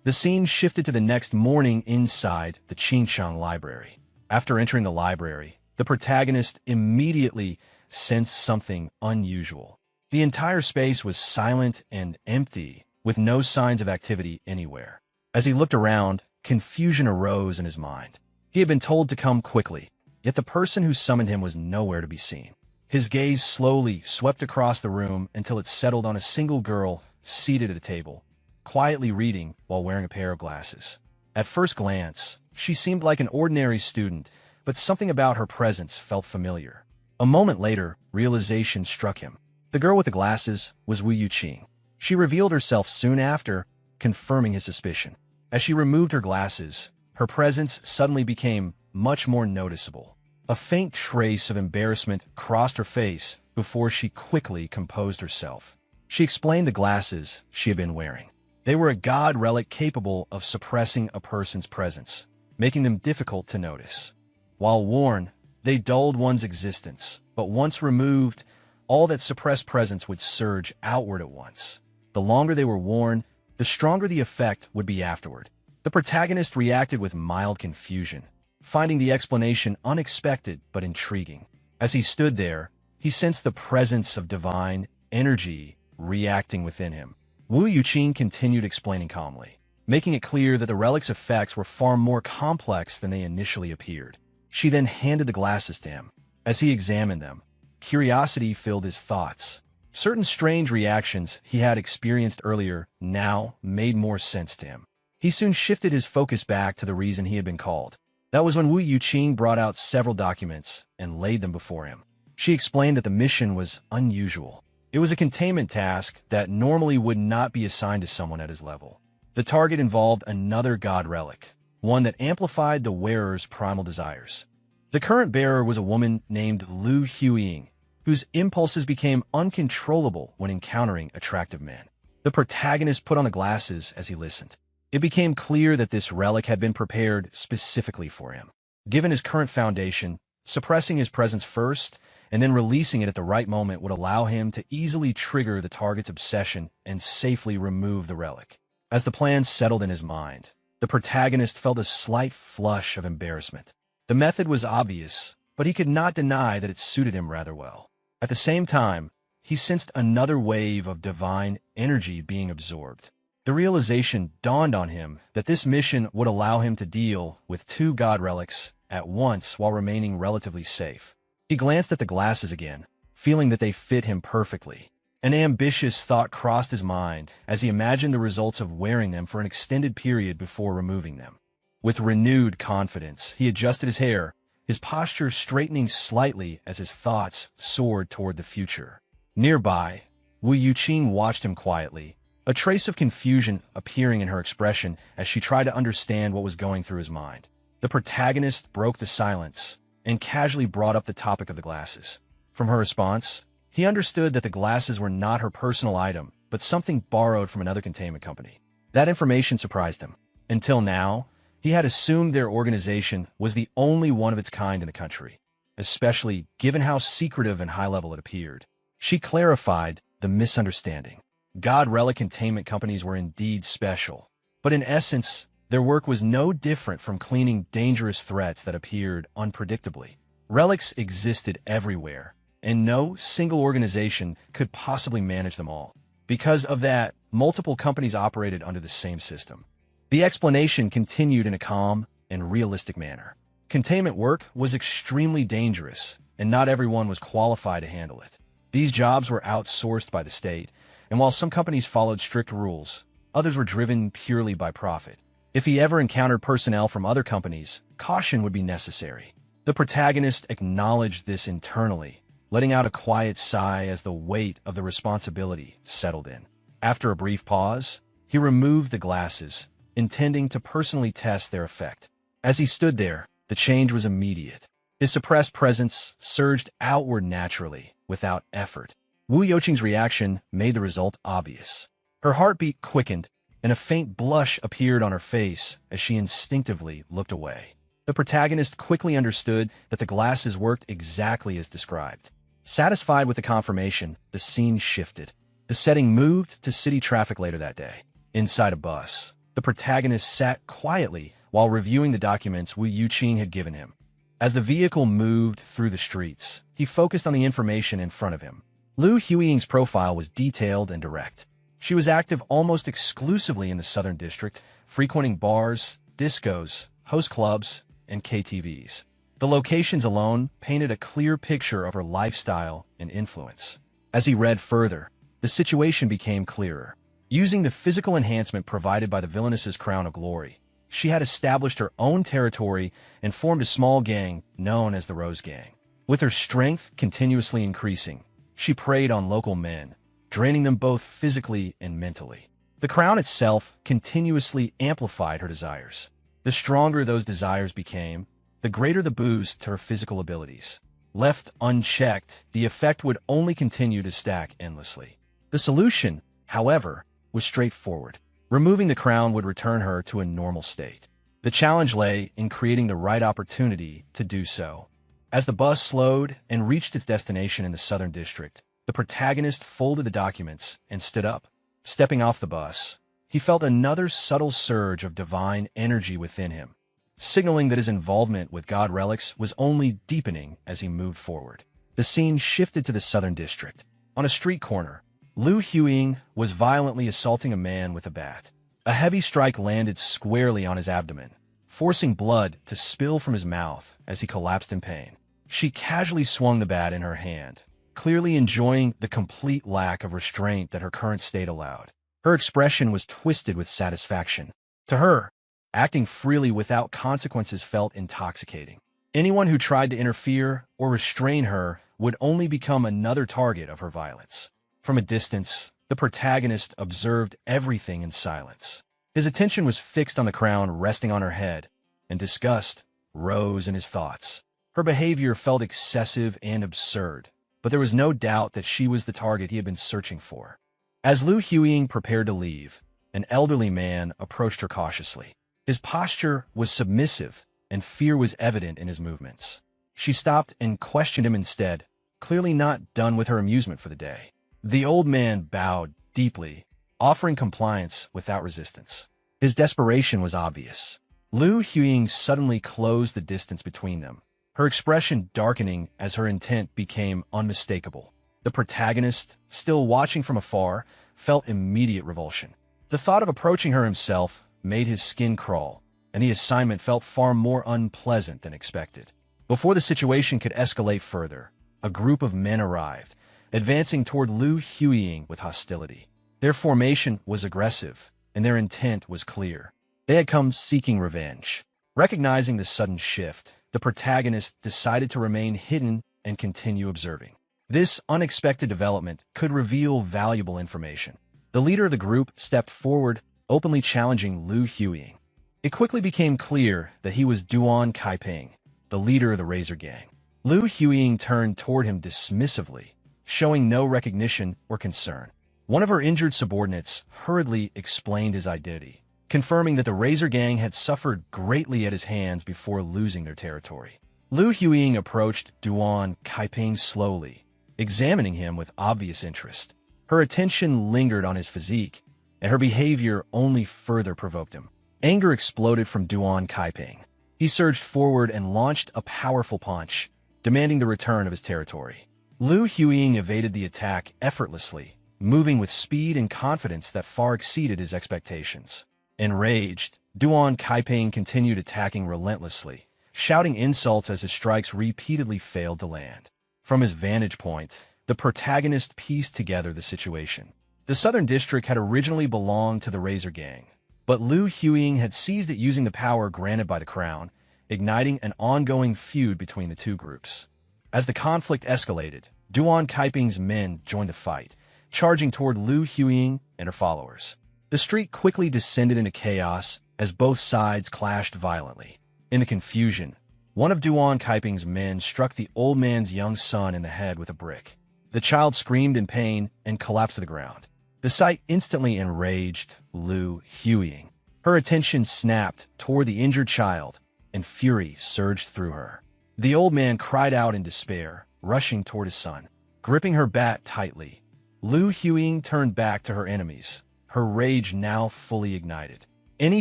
Speaker 1: The scene shifted to the next morning inside the Qingchang library. After entering the library, the protagonist immediately sensed something unusual. The entire space was silent and empty, with no signs of activity anywhere. As he looked around, confusion arose in his mind. He had been told to come quickly, yet the person who summoned him was nowhere to be seen. His gaze slowly swept across the room until it settled on a single girl seated at a table, quietly reading while wearing a pair of glasses. At first glance, she seemed like an ordinary student, but something about her presence felt familiar. A moment later, realization struck him. The girl with the glasses was Wu Yuqing. She revealed herself soon after, confirming his suspicion. As she removed her glasses, her presence suddenly became much more noticeable. A faint trace of embarrassment crossed her face before she quickly composed herself. She explained the glasses she had been wearing. They were a god relic capable of suppressing a person's presence, making them difficult to notice. While worn, they dulled one's existence, but once removed, all that suppressed presence would surge outward at once. The longer they were worn, the stronger the effect would be afterward. The protagonist reacted with mild confusion, finding the explanation unexpected but intriguing. As he stood there, he sensed the presence of divine energy reacting within him. Wu Yuqing continued explaining calmly, making it clear that the relic's effects were far more complex than they initially appeared. She then handed the glasses to him. As he examined them, curiosity filled his thoughts. Certain strange reactions he had experienced earlier now made more sense to him. He soon shifted his focus back to the reason he had been called. That was when Wu Yuqing brought out several documents and laid them before him. She explained that the mission was unusual. It was a containment task that normally would not be assigned to someone at his level. The target involved another god relic, one that amplified the wearer's primal desires. The current bearer was a woman named Lu Huiying, whose impulses became uncontrollable when encountering attractive men. The protagonist put on the glasses as he listened. It became clear that this relic had been prepared specifically for him. Given his current foundation, suppressing his presence first and then releasing it at the right moment would allow him to easily trigger the target's obsession and safely remove the relic. As the plan settled in his mind, the protagonist felt a slight flush of embarrassment. The method was obvious, but he could not deny that it suited him rather well. At the same time, he sensed another wave of divine energy being absorbed. The realization dawned on him that this mission would allow him to deal with two god relics at once while remaining relatively safe. He glanced at the glasses again, feeling that they fit him perfectly. An ambitious thought crossed his mind as he imagined the results of wearing them for an extended period before removing them. With renewed confidence, he adjusted his hair, his posture straightening slightly as his thoughts soared toward the future. Nearby, Wu Yuqing watched him quietly, a trace of confusion appearing in her expression as she tried to understand what was going through his mind. The protagonist broke the silence and casually brought up the topic of the glasses. From her response, he understood that the glasses were not her personal item, but something borrowed from another containment company. That information surprised him. Until now, he had assumed their organization was the only one of its kind in the country, especially given how secretive and high-level it appeared. She clarified the misunderstanding. God relic containment companies were indeed special, but in essence, their work was no different from cleaning dangerous threats that appeared unpredictably. Relics existed everywhere, and no single organization could possibly manage them all. Because of that, multiple companies operated under the same system. The explanation continued in a calm and realistic manner. Containment work was extremely dangerous, and not everyone was qualified to handle it. These jobs were outsourced by the state, and while some companies followed strict rules, others were driven purely by profit. If he ever encountered personnel from other companies, caution would be necessary. The protagonist acknowledged this internally, letting out a quiet sigh as the weight of the responsibility settled in. After a brief pause, he removed the glasses, intending to personally test their effect. As he stood there, the change was immediate. His suppressed presence surged outward naturally, without effort. Wu Yuqing's reaction made the result obvious. Her heartbeat quickened, and a faint blush appeared on her face as she instinctively looked away. The protagonist quickly understood that the glasses worked exactly as described. Satisfied with the confirmation, the scene shifted. The setting moved to city traffic later that day. Inside a bus, the protagonist sat quietly while reviewing the documents Wu Yuqing had given him. As the vehicle moved through the streets, he focused on the information in front of him. Lu Huiying's profile was detailed and direct. She was active almost exclusively in the Southern District, frequenting bars, discos, host clubs, and KTVs. The locations alone painted a clear picture of her lifestyle and influence. As he read further, the situation became clearer. Using the physical enhancement provided by the villainess's crown of glory, she had established her own territory and formed a small gang known as the Rose Gang. With her strength continuously increasing, she preyed on local men, draining them both physically and mentally. The crown itself continuously amplified her desires. The stronger those desires became, the greater the boost to her physical abilities. Left unchecked, the effect would only continue to stack endlessly. The solution, however, was straightforward. Removing the crown would return her to a normal state. The challenge lay in creating the right opportunity to do so. As the bus slowed and reached its destination in the Southern District, the protagonist folded the documents and stood up. Stepping off the bus, he felt another subtle surge of divine energy within him, signaling that his involvement with god relics was only deepening as he moved forward. The scene shifted to the Southern District. On a street corner, Lu Huiying was violently assaulting a man with a bat. A heavy strike landed squarely on his abdomen, forcing blood to spill from his mouth as he collapsed in pain. She casually swung the bat in her hand, clearly enjoying the complete lack of restraint that her current state allowed. Her expression was twisted with satisfaction. To her, Acting freely without consequences felt intoxicating. Anyone who tried to interfere or restrain her would only become another target of her violence. From a distance, the protagonist observed everything in silence. His attention was fixed on the crown resting on her head, and disgust rose in his thoughts. Her behavior felt excessive and absurd, but there was no doubt that she was the target he had been searching for. As Lu Huiying prepared to leave, an elderly man approached her cautiously. His posture was submissive, and fear was evident in his movements. She stopped and questioned him instead, clearly not done with her amusement for the day. The old man bowed deeply, offering compliance without resistance. His desperation was obvious. Lu Huiying suddenly closed the distance between them, her expression darkening as her intent became unmistakable. The protagonist, still watching from afar, felt immediate revulsion. The thought of approaching her himself made his skin crawl, and the assignment felt far more unpleasant than expected. Before the situation could escalate further, a group of men arrived, advancing toward Lu Huiying with hostility. Their formation was aggressive, and their intent was clear. They had come seeking revenge. Recognizing the sudden shift, the protagonist decided to remain hidden and continue observing. This unexpected development could reveal valuable information. The leader of the group stepped forward, openly challenging Lu Huiying. It quickly became clear that he was Duan Kaiping, the leader of the Razor Gang. Lu Huiying turned toward him dismissively, showing no recognition or concern. One of her injured subordinates hurriedly explained his identity, confirming that the Razor Gang had suffered greatly at his hands before losing their territory. Lu Huiying approached Duan Kaiping slowly, examining him with obvious interest. Her attention lingered on his physique, and her behavior only further provoked him. Anger exploded from Duan Kaiping. He surged forward and launched a powerful punch, demanding the return of his territory. Lu Huiying evaded the attack effortlessly, moving with speed and confidence that far exceeded his expectations. Enraged, Duan Kaiping continued attacking relentlessly, shouting insults as his strikes repeatedly failed to land. From his vantage point, the protagonist pieced together the situation. The Southern District had originally belonged to the Razor Gang, but Lu Huiying had seized it using the power granted by the Crown, igniting an ongoing feud between the two groups. As the conflict escalated, Duan Kaiping's men joined the fight, charging toward Lu Huiying and her followers. The street quickly descended into chaos as both sides clashed violently. In the confusion, one of Duan Kaiping's men struck the old man's young son in the head with a brick. The child screamed in pain and collapsed to the ground. The sight instantly enraged Lu Huiying. Her attention snapped toward the injured child, and fury surged through her. The old man cried out in despair, rushing toward his son. Gripping her bat tightly, Lu Huiying turned back to her enemies, her rage now fully ignited. Any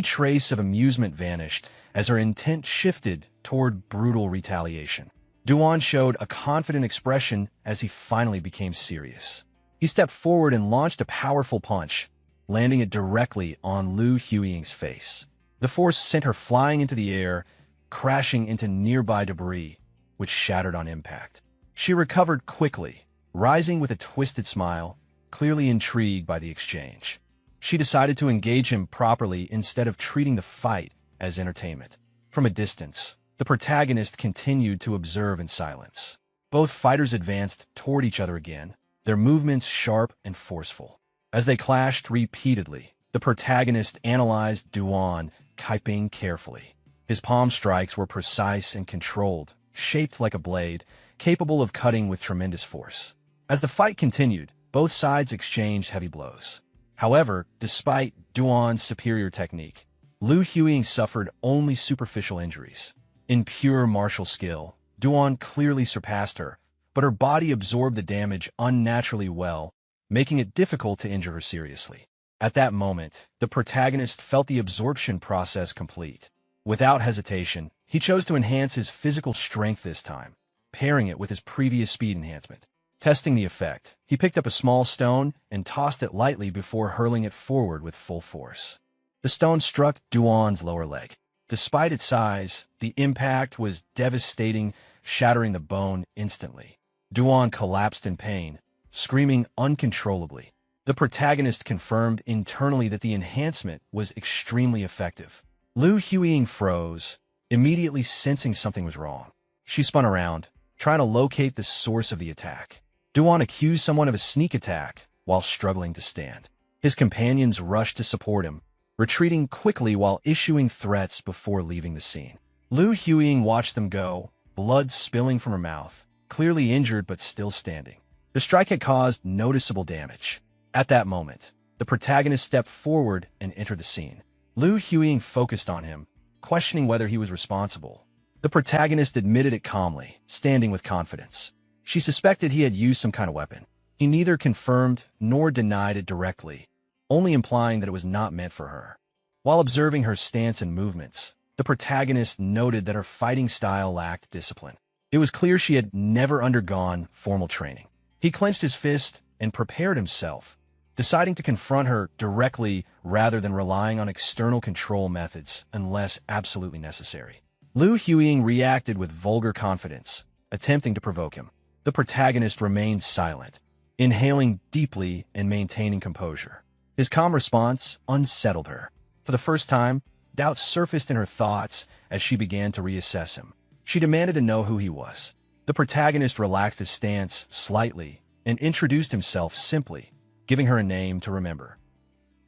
Speaker 1: trace of amusement vanished as her intent shifted toward brutal retaliation. Duan showed a confident expression as he finally became serious. He stepped forward and launched a powerful punch, landing it directly on Lu Huiying's face. The force sent her flying into the air, crashing into nearby debris, which shattered on impact. She recovered quickly, rising with a twisted smile, clearly intrigued by the exchange. She decided to engage him properly instead of treating the fight as entertainment. From a distance, the protagonist continued to observe in silence. Both fighters advanced toward each other again, their movements sharp and forceful. As they clashed repeatedly, the protagonist analyzed Duan Kaiping carefully. His palm strikes were precise and controlled, shaped like a blade, capable of cutting with tremendous force. As the fight continued, both sides exchanged heavy blows. However, despite Duan's superior technique, Lu Huiying suffered only superficial injuries. In pure martial skill, Duan clearly surpassed her, but her body absorbed the damage unnaturally well, making it difficult to injure her seriously. At that moment, the protagonist felt the absorption process complete. Without hesitation, he chose to enhance his physical strength this time, pairing it with his previous speed enhancement. Testing the effect, he picked up a small stone and tossed it lightly before hurling it forward with full force. The stone struck Duan's lower leg. Despite its size, the impact was devastating, shattering the bone instantly. Duan collapsed in pain, screaming uncontrollably. The protagonist confirmed internally that the enhancement was extremely effective. Lu Huiying froze, immediately sensing something was wrong. She spun around, trying to locate the source of the attack. Duan accused someone of a sneak attack while struggling to stand. His companions rushed to support him, retreating quickly while issuing threats before leaving the scene. Lu Huiying watched them go, blood spilling from her mouth, clearly injured but still standing. The strike had caused noticeable damage. At that moment, the protagonist stepped forward and entered the scene. Lu Huiying focused on him, questioning whether he was responsible. The protagonist admitted it calmly, standing with confidence. She suspected he had used some kind of weapon. He neither confirmed nor denied it directly, only implying that it was not meant for her. While observing her stance and movements, the protagonist noted that her fighting style lacked discipline. It was clear she had never undergone formal training. He clenched his fist and prepared himself, deciding to confront her directly rather than relying on external control methods unless absolutely necessary. Lu Huiying reacted with vulgar confidence, attempting to provoke him. The protagonist remained silent, inhaling deeply and maintaining composure. His calm response unsettled her. For the first time, doubt surfaced in her thoughts as she began to reassess him. She demanded to know who he was. The protagonist relaxed his stance slightly and introduced himself simply, giving her a name to remember.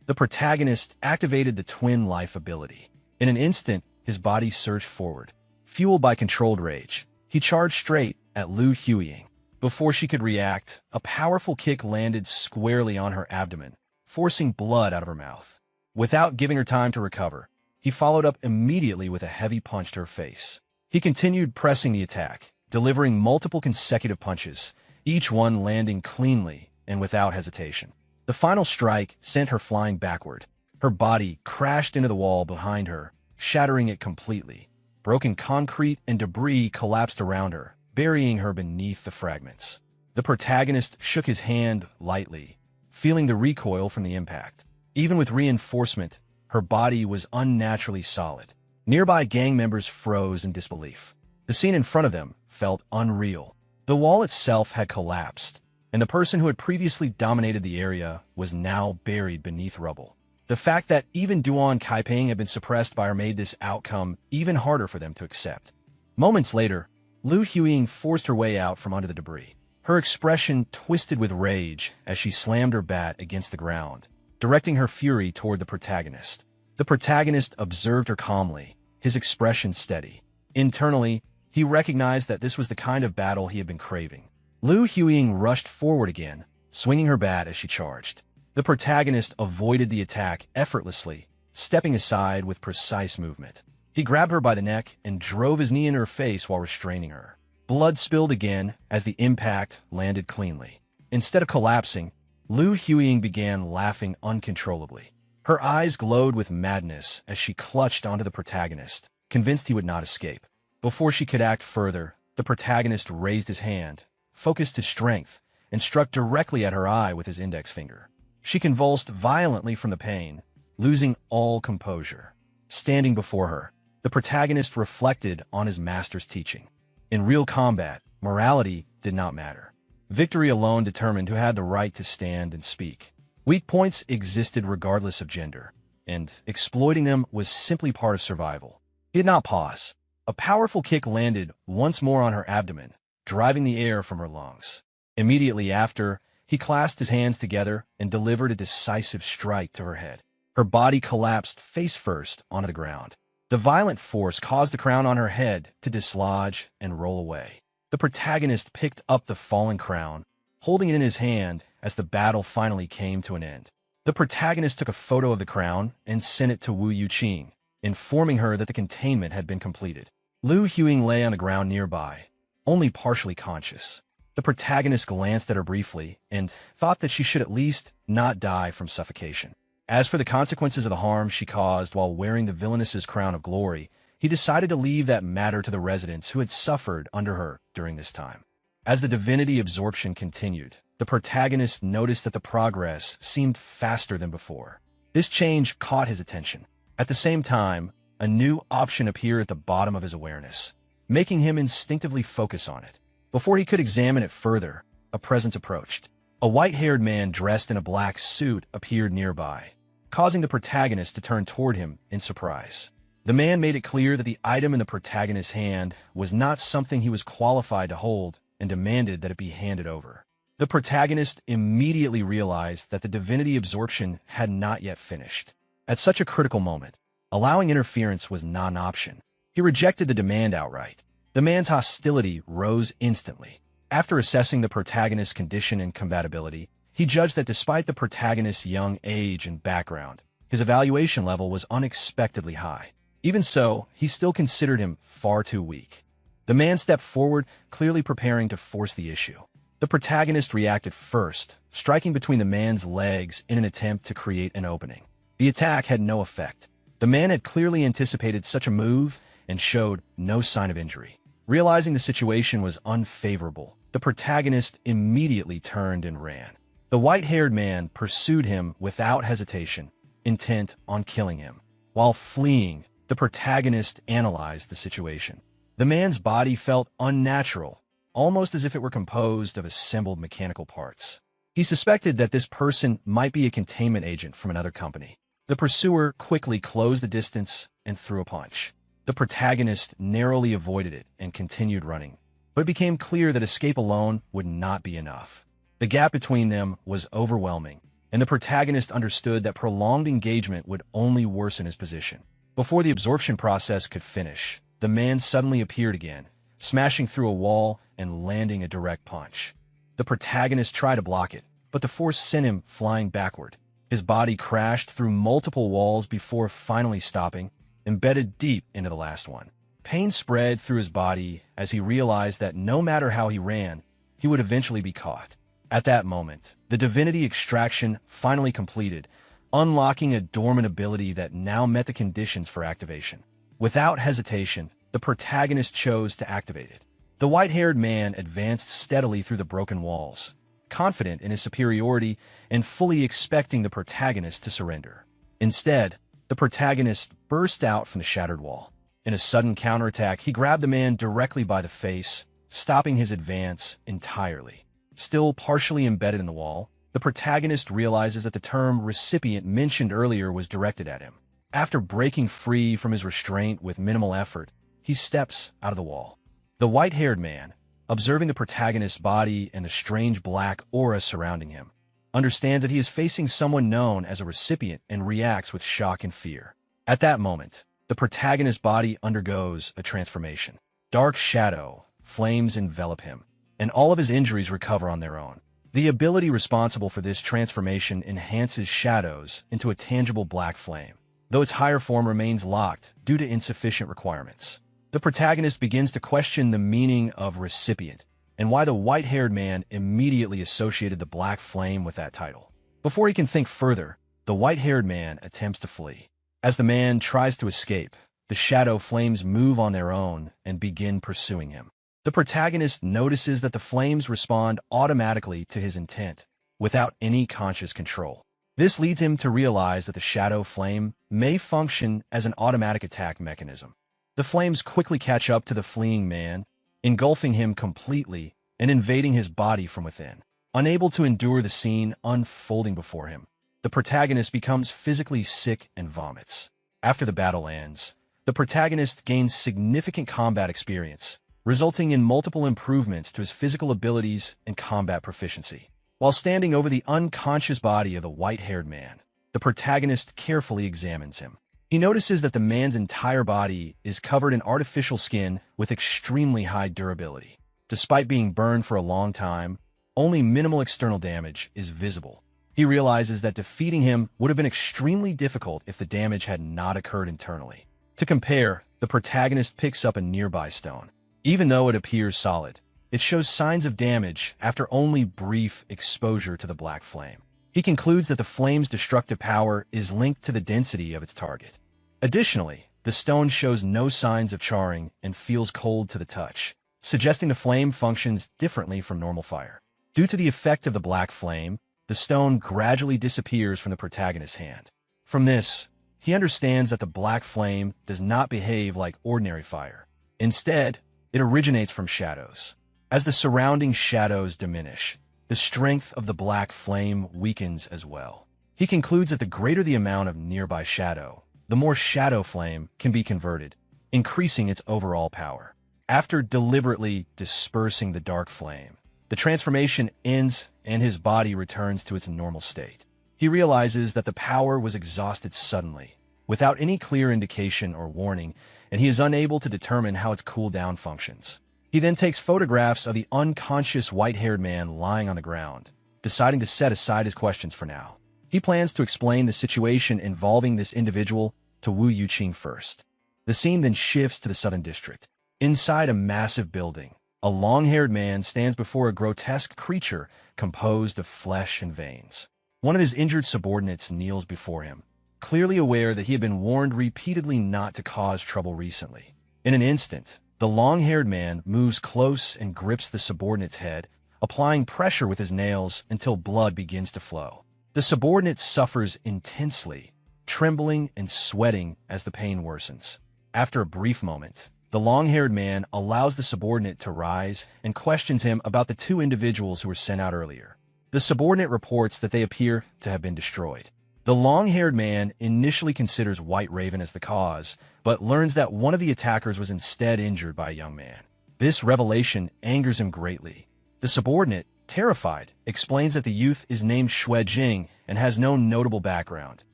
Speaker 1: The protagonist activated the twin life ability. In an instant, his body surged forward. Fueled by controlled rage, he charged straight at Lu Huiying. Before she could react, a powerful kick landed squarely on her abdomen, forcing blood out of her mouth. Without giving her time to recover, he followed up immediately with a heavy punch to her face. He continued pressing the attack, delivering multiple consecutive punches, each one landing cleanly and without hesitation. The final strike sent her flying backward. Her body crashed into the wall behind her, shattering it completely. Broken concrete and debris collapsed around her, burying her beneath the fragments. The protagonist shook his hand lightly, feeling the recoil from the impact. Even with reinforcement, her body was unnaturally solid. Nearby gang members froze in disbelief. The scene in front of them felt unreal. The wall itself had collapsed, and the person who had previously dominated the area was now buried beneath rubble. The fact that even Duan Kaiping had been suppressed by her made this outcome even harder for them to accept. Moments later, Lu Huiying forced her way out from under the debris. Her expression twisted with rage as she slammed her bat against the ground, directing her fury toward the protagonist. The protagonist observed her calmly, his expression steady. Internally, he recognized that this was the kind of battle he had been craving. Lu Huiying rushed forward again, swinging her bat as she charged. The protagonist avoided the attack effortlessly, stepping aside with precise movement. He grabbed her by the neck and drove his knee in her face while restraining her. Blood spilled again as the impact landed cleanly. Instead of collapsing, Lu Huiying began laughing uncontrollably. Her eyes glowed with madness as she clutched onto the protagonist, convinced he would not escape. Before she could act further, the protagonist raised his hand, focused his strength, and struck directly at her eye with his index finger. She convulsed violently from the pain, losing all composure. Standing before her, the protagonist reflected on his master's teaching. In real combat, morality did not matter. Victory alone determined who had the right to stand and speak. Weak points existed regardless of gender, and exploiting them was simply part of survival. He did not pause. A powerful kick landed once more on her abdomen, driving the air from her lungs. Immediately after, he clasped his hands together and delivered a decisive strike to her head. Her body collapsed face first onto the ground. The violent force caused the crown on her head to dislodge and roll away. The protagonist picked up the fallen crown, holding it in his hand as the battle finally came to an end. The protagonist took a photo of the crown and sent it to Wu Yuqing, informing her that the containment had been completed. Lu Huiying lay on the ground nearby, only partially conscious. The protagonist glanced at her briefly and thought that she should at least not die from suffocation. As for the consequences of the harm she caused while wearing the villainess's crown of glory, he decided to leave that matter to the residents who had suffered under her during this time. As the divinity absorption continued, the protagonist noticed that the progress seemed faster than before. This change caught his attention. At the same time, a new option appeared at the bottom of his awareness, making him instinctively focus on it. Before he could examine it further, a presence approached. A white-haired man dressed in a black suit appeared nearby, causing the protagonist to turn toward him in surprise. The man made it clear that the item in the protagonist's hand was not something he was qualified to hold and demanded that it be handed over. The protagonist immediately realized that the divinity absorption had not yet finished. At such a critical moment, allowing interference was not an option. He rejected the demand outright. The man's hostility rose instantly. After assessing the protagonist's condition and compatibility, he judged that despite the protagonist's young age and background, his evaluation level was unexpectedly high. Even so, he still considered him far too weak. The man stepped forward, clearly preparing to force the issue. The protagonist reacted first, striking between the man's legs in an attempt to create an opening. The attack had no effect. The man had clearly anticipated such a move and showed no sign of injury. Realizing the situation was unfavorable, the protagonist immediately turned and ran. The white-haired man pursued him without hesitation, intent on killing him. While fleeing, the protagonist analyzed the situation. The man's body felt unnatural, almost as if it were composed of assembled mechanical parts. He suspected that this person might be a containment agent from another company. The pursuer quickly closed the distance and threw a punch. The protagonist narrowly avoided it and continued running, but it became clear that escape alone would not be enough. The gap between them was overwhelming, and the protagonist understood that prolonged engagement would only worsen his position. Before the absorption process could finish, the man suddenly appeared again, smashing through a wall and landing a direct punch. The protagonist tried to block it, but the force sent him flying backward. His body crashed through multiple walls before finally stopping, embedded deep into the last one. Pain spread through his body as he realized that no matter how he ran, he would eventually be caught. At that moment, the divinity extraction finally completed, unlocking a dormant ability that now met the conditions for activation. Without hesitation, the protagonist chose to activate it. The white-haired man advanced steadily through the broken walls, confident in his superiority and fully expecting the protagonist to surrender. Instead, the protagonist burst out from the shattered wall. In a sudden counterattack, he grabbed the man directly by the face, stopping his advance entirely. Still partially embedded in the wall, the protagonist realizes that the term recipient mentioned earlier was directed at him. After breaking free from his restraint with minimal effort, he steps out of the wall. The white-haired man, observing the protagonist's body and the strange black aura surrounding him, understands that he is facing someone known as a recipient and reacts with shock and fear. At that moment, the protagonist's body undergoes a transformation. Dark shadow, flames envelop him, and all of his injuries recover on their own. The ability responsible for this transformation enhances shadows into a tangible black flame, though its higher form remains locked due to insufficient requirements. The protagonist begins to question the meaning of recipient and why the white-haired man immediately associated the black flame with that title. Before he can think further, the white-haired man attempts to flee. As the man tries to escape, the shadow flames move on their own and begin pursuing him. The protagonist notices that the flames respond automatically to his intent, without any conscious control. This leads him to realize that the shadow flame may function as an automatic attack mechanism. The flames quickly catch up to the fleeing man, engulfing him completely and invading his body from within. Unable to endure the scene unfolding before him, the protagonist becomes physically sick and vomits. After the battle ends, the protagonist gains significant combat experience, resulting in multiple improvements to his physical abilities and combat proficiency. While standing over the unconscious body of the white-haired man, the protagonist carefully examines him. He notices that the man's entire body is covered in artificial skin with extremely high durability. Despite being burned for a long time, only minimal external damage is visible. He realizes that defeating him would have been extremely difficult if the damage had not occurred internally. To compare, the protagonist picks up a nearby stone. Even though it appears solid, it shows signs of damage after only brief exposure to the black flame. He concludes that the flame's destructive power is linked to the density of its target. Additionally, the stone shows no signs of charring and feels cold to the touch, suggesting the flame functions differently from normal fire. Due to the effect of the black flame, the stone gradually disappears from the protagonist's hand. From this, he understands that the black flame does not behave like ordinary fire. Instead, it originates from shadows. As the surrounding shadows diminish, the strength of the black flame weakens as well. He concludes that the greater the amount of nearby shadow, the more shadow flame can be converted, increasing its overall power. After deliberately dispersing the dark flame, the transformation ends and his body returns to its normal state. He realizes that the power was exhausted suddenly, without any clear indication or warning, and he is unable to determine how its cooldown functions. He then takes photographs of the unconscious white-haired man lying on the ground, deciding to set aside his questions for now. He plans to explain the situation involving this individual to Wu Yuqing first. The scene then shifts to the Southern District. Inside a massive building, a long-haired man stands before a grotesque creature composed of flesh and veins. One of his injured subordinates kneels before him, clearly aware that he had been warned repeatedly not to cause trouble recently. In an instant, the long-haired man moves close and grips the subordinate's head, applying pressure with his nails until blood begins to flow. The subordinate suffers intensely, trembling and sweating as the pain worsens. After a brief moment, the long-haired man allows the subordinate to rise and questions him about the two individuals who were sent out earlier. The subordinate reports that they appear to have been destroyed. The long-haired man initially considers White Raven as the cause, but learns that one of the attackers was instead injured by a young man. This revelation angers him greatly. The subordinate, terrified, explains that the youth is named Xue Jing and has no notable background,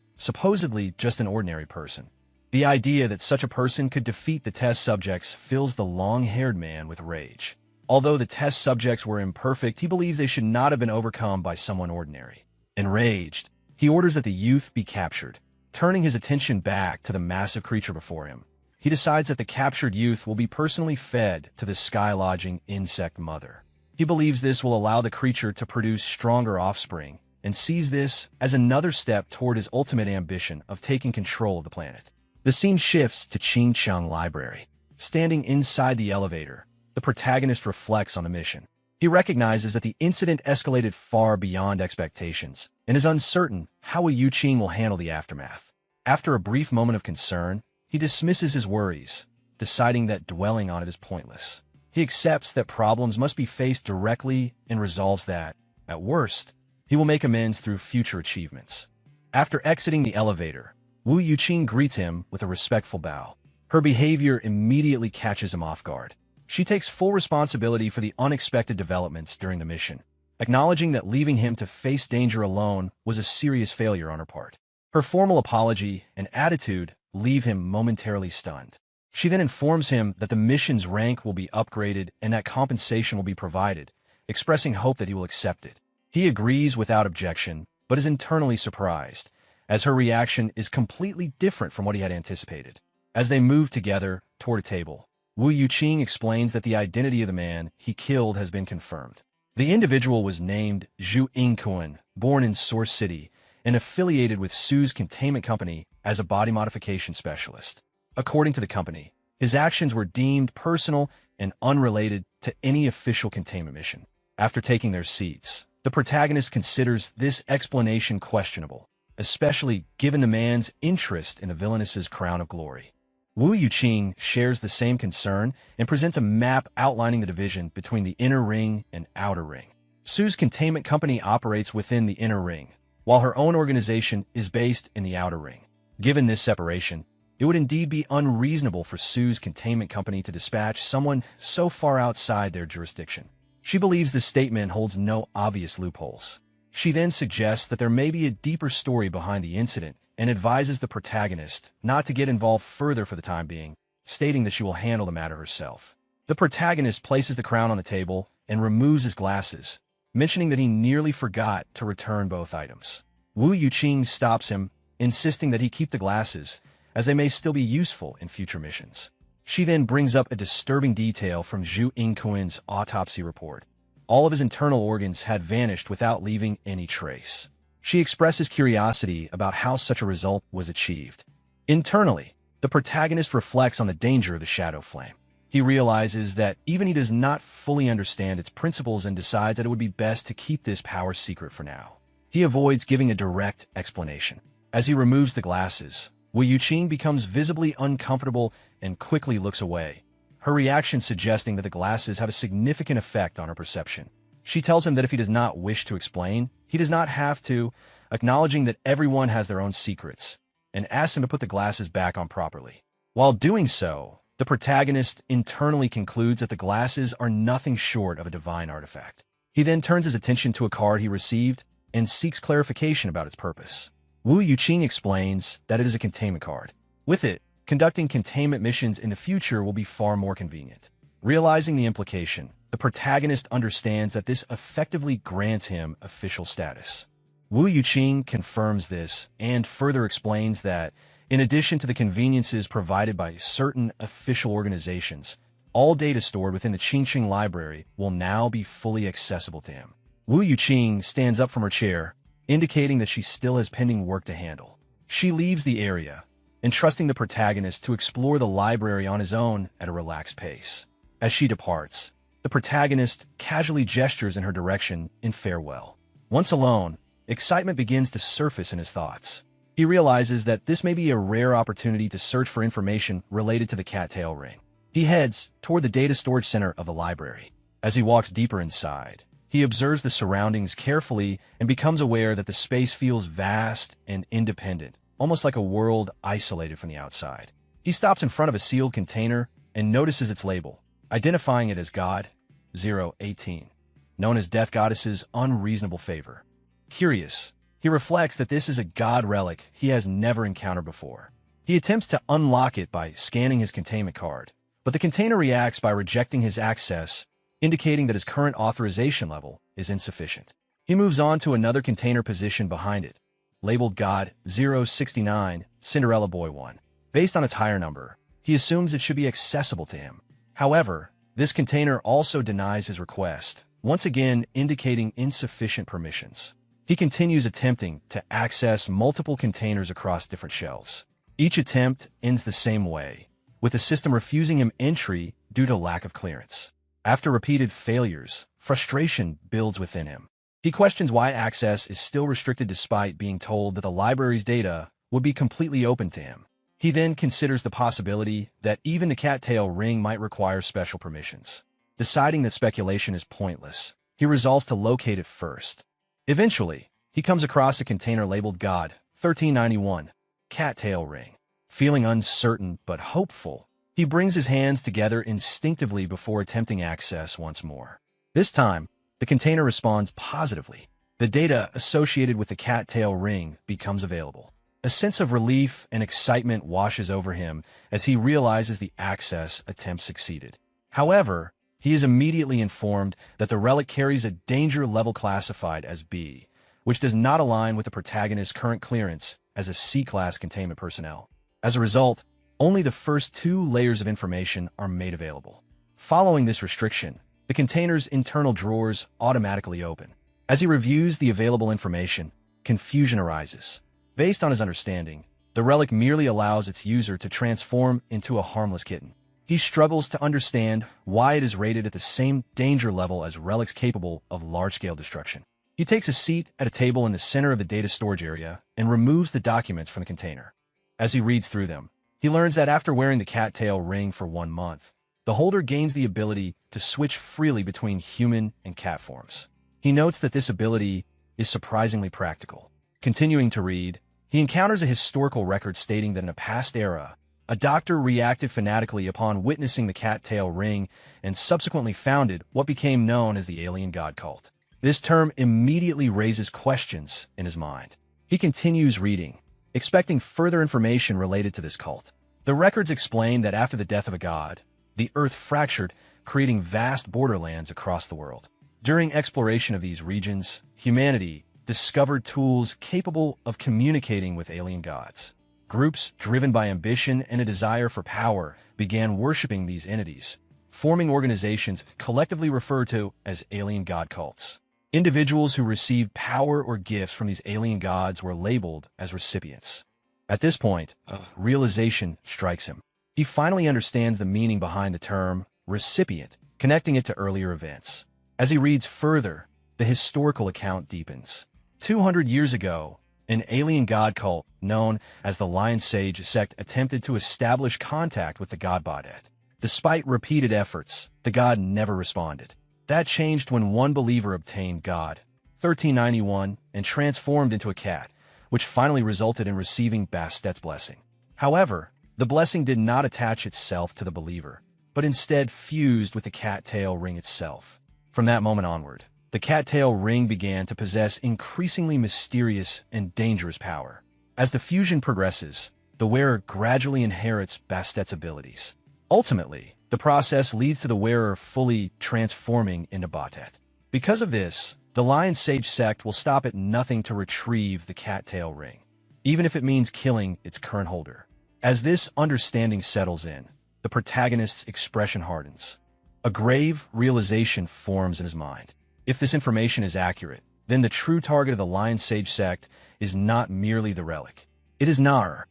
Speaker 1: supposedly just an ordinary person. The idea that such a person could defeat the test subjects fills the long-haired man with rage. Although the test subjects were imperfect, he believes they should not have been overcome by someone ordinary. Enraged, he orders that the youth be captured. Turning his attention back to the massive creature before him, he decides that the captured youth will be personally fed to the sky-lodging insect mother. He believes this will allow the creature to produce stronger offspring, and sees this as another step toward his ultimate ambition of taking control of the planet. The scene shifts to Qingqiang Library. Standing inside the elevator, the protagonist reflects on the mission. He recognizes that the incident escalated far beyond expectations, and is uncertain how Wu Yuqing will handle the aftermath. After a brief moment of concern, he dismisses his worries, deciding that dwelling on it is pointless. He accepts that problems must be faced directly and resolves that, at worst, he will make amends through future achievements. After exiting the elevator, Wu Yuqing greets him with a respectful bow. Her behavior immediately catches him off guard. She takes full responsibility for the unexpected developments during the mission, acknowledging that leaving him to face danger alone was a serious failure on her part. Her formal apology and attitude leave him momentarily stunned. She then informs him that the mission's rank will be upgraded and that compensation will be provided, expressing hope that he will accept it. He agrees without objection, but is internally surprised, as her reaction is completely different from what he had anticipated. As they move together toward a table, Wu Yuqing explains that the identity of the man he killed has been confirmed. The individual was named Zhu Yingquan, born in Source City, and affiliated with Su's containment company as a body modification specialist. According to the company, his actions were deemed personal and unrelated to any official containment mission. After taking their seats, the protagonist considers this explanation questionable, especially given the man's interest in the villainess's crown of glory. Wu Yuqing shares the same concern and presents a map outlining the division between the inner ring and outer ring. Su's containment company operates within the inner ring, while her own organization is based in the outer ring. Given this separation, it would indeed be unreasonable for Su's containment company to dispatch someone so far outside their jurisdiction. She believes this statement holds no obvious loopholes. She then suggests that there may be a deeper story behind the incident and advises the protagonist not to get involved further for the time being, stating that she will handle the matter herself. The protagonist places the crown on the table and removes his glasses, mentioning that he nearly forgot to return both items. Wu Yuqing stops him, insisting that he keep the glasses, as they may still be useful in future missions. She then brings up a disturbing detail from Zhu Yingquan's autopsy report. All of his internal organs had vanished without leaving any trace. She expresses curiosity about how such a result was achieved. Internally, the protagonist reflects on the danger of the shadow flame. He realizes that even he does not fully understand its principles and decides that it would be best to keep this power secret for now. He avoids giving a direct explanation. As he removes the glasses, Wu Yuqing becomes visibly uncomfortable and quickly looks away, her reaction suggesting that the glasses have a significant effect on her perception. She tells him that if he does not wish to explain, he does not have to, acknowledging that everyone has their own secrets. and asks him to put the glasses back on properly. While doing so, the protagonist internally concludes that the glasses are nothing short of a divine artifact. He then turns his attention to a card he received and seeks clarification about its purpose. Wu Yuqing explains that it is a containment card. With it, conducting containment missions in the future will be far more convenient. Realizing the implication, the protagonist understands that this effectively grants him official status. Wu Yuqing confirms this and further explains that, in addition to the conveniences provided by certain official organizations, all data stored within the Qingqing library will now be fully accessible to him. Wu Yuqing stands up from her chair, indicating that she still has pending work to handle. She leaves the area, entrusting the protagonist to explore the library on his own at a relaxed pace. As she departs, the protagonist casually gestures in her direction in farewell. Once alone, excitement begins to surface in his thoughts. He realizes that this may be a rare opportunity to search for information related to the cattail ring. He heads toward the data storage center of the library. As he walks deeper inside, he observes the surroundings carefully and becomes aware that the space feels vast and independent, almost like a world isolated from the outside. He stops in front of a sealed container and notices its label, identifying it as God 018, known as Death Goddess's unreasonable favor. Curious, he reflects that this is a god relic he has never encountered before. He attempts to unlock it by scanning his containment card, but the container reacts by rejecting his access, indicating that his current authorization level is insufficient. He moves on to another container positioned behind it, labeled God 069, Cinderella Boy 1. Based on its higher number, he assumes it should be accessible to him. However, this container also denies his request, once again indicating insufficient permissions. He continues attempting to access multiple containers across different shelves. Each attempt ends the same way, with the system refusing him entry due to lack of clearance. After repeated failures, frustration builds within him. He questions why access is still restricted despite being told that the library's data would be completely open to him. He then considers the possibility that even the cattail ring might require special permissions. Deciding that speculation is pointless, he resolves to locate it first. Eventually, he comes across a container labeled God 1391, Cattail Ring. Feeling uncertain but hopeful, he brings his hands together instinctively before attempting access once more. This time, the container responds positively. The data associated with the cattail ring becomes available. A sense of relief and excitement washes over him as he realizes the access attempt succeeded. However, he is immediately informed that the relic carries a danger level classified as B, which does not align with the protagonist's current clearance as a C-class containment personnel. As a result, only the first 2 layers of information are made available. Following this restriction, the container's internal drawers automatically open. As he reviews the available information, confusion arises. Based on his understanding, the relic merely allows its user to transform into a harmless kitten. He struggles to understand why it is rated at the same danger level as relics capable of large-scale destruction. He takes a seat at a table in the center of the data storage area and removes the documents from the container. As he reads through them, he learns that after wearing the cattail ring for 1 month, the holder gains the ability to switch freely between human and cat forms. He notes that this ability is surprisingly practical. Continuing to read, he encounters a historical record stating that in a past era, a doctor reacted fanatically upon witnessing the cattail ring and subsequently founded what became known as the alien god cult. This term immediately raises questions in his mind. He continues reading, expecting further information related to this cult. The records explain that after the death of a god, the earth fractured, creating vast borderlands across the world. During exploration of these regions, humanity discovered tools capable of communicating with alien gods. Groups driven by ambition and a desire for power began worshipping these entities, forming organizations collectively referred to as alien god cults. Individuals who received power or gifts from these alien gods were labeled as recipients. At this point, a realization strikes him. He finally understands the meaning behind the term recipient, connecting it to earlier events. As he reads further, the historical account deepens. 200 years ago, an alien god cult known as the Lion Sage sect attempted to establish contact with the god Badet. Despite repeated efforts, the god never responded. That changed when one believer obtained God 1391 and transformed into a cat, which finally resulted in receiving Bastet's blessing. However, the blessing did not attach itself to the believer, but instead fused with the cattail ring itself. From that moment onward, the cattail ring began to possess increasingly mysterious and dangerous power. As the fusion progresses, the wearer gradually inherits Bastet's abilities. Ultimately, the process leads to the wearer fully transforming into Bastet. Because of this, the Lion Sage sect will stop at nothing to retrieve the cattail ring, even if it means killing its current holder. As this understanding settles in, the protagonist's expression hardens. A grave realization forms in his mind. If this information is accurate, then the true target of the Lion Sage sect is not merely the relic. It is Nar,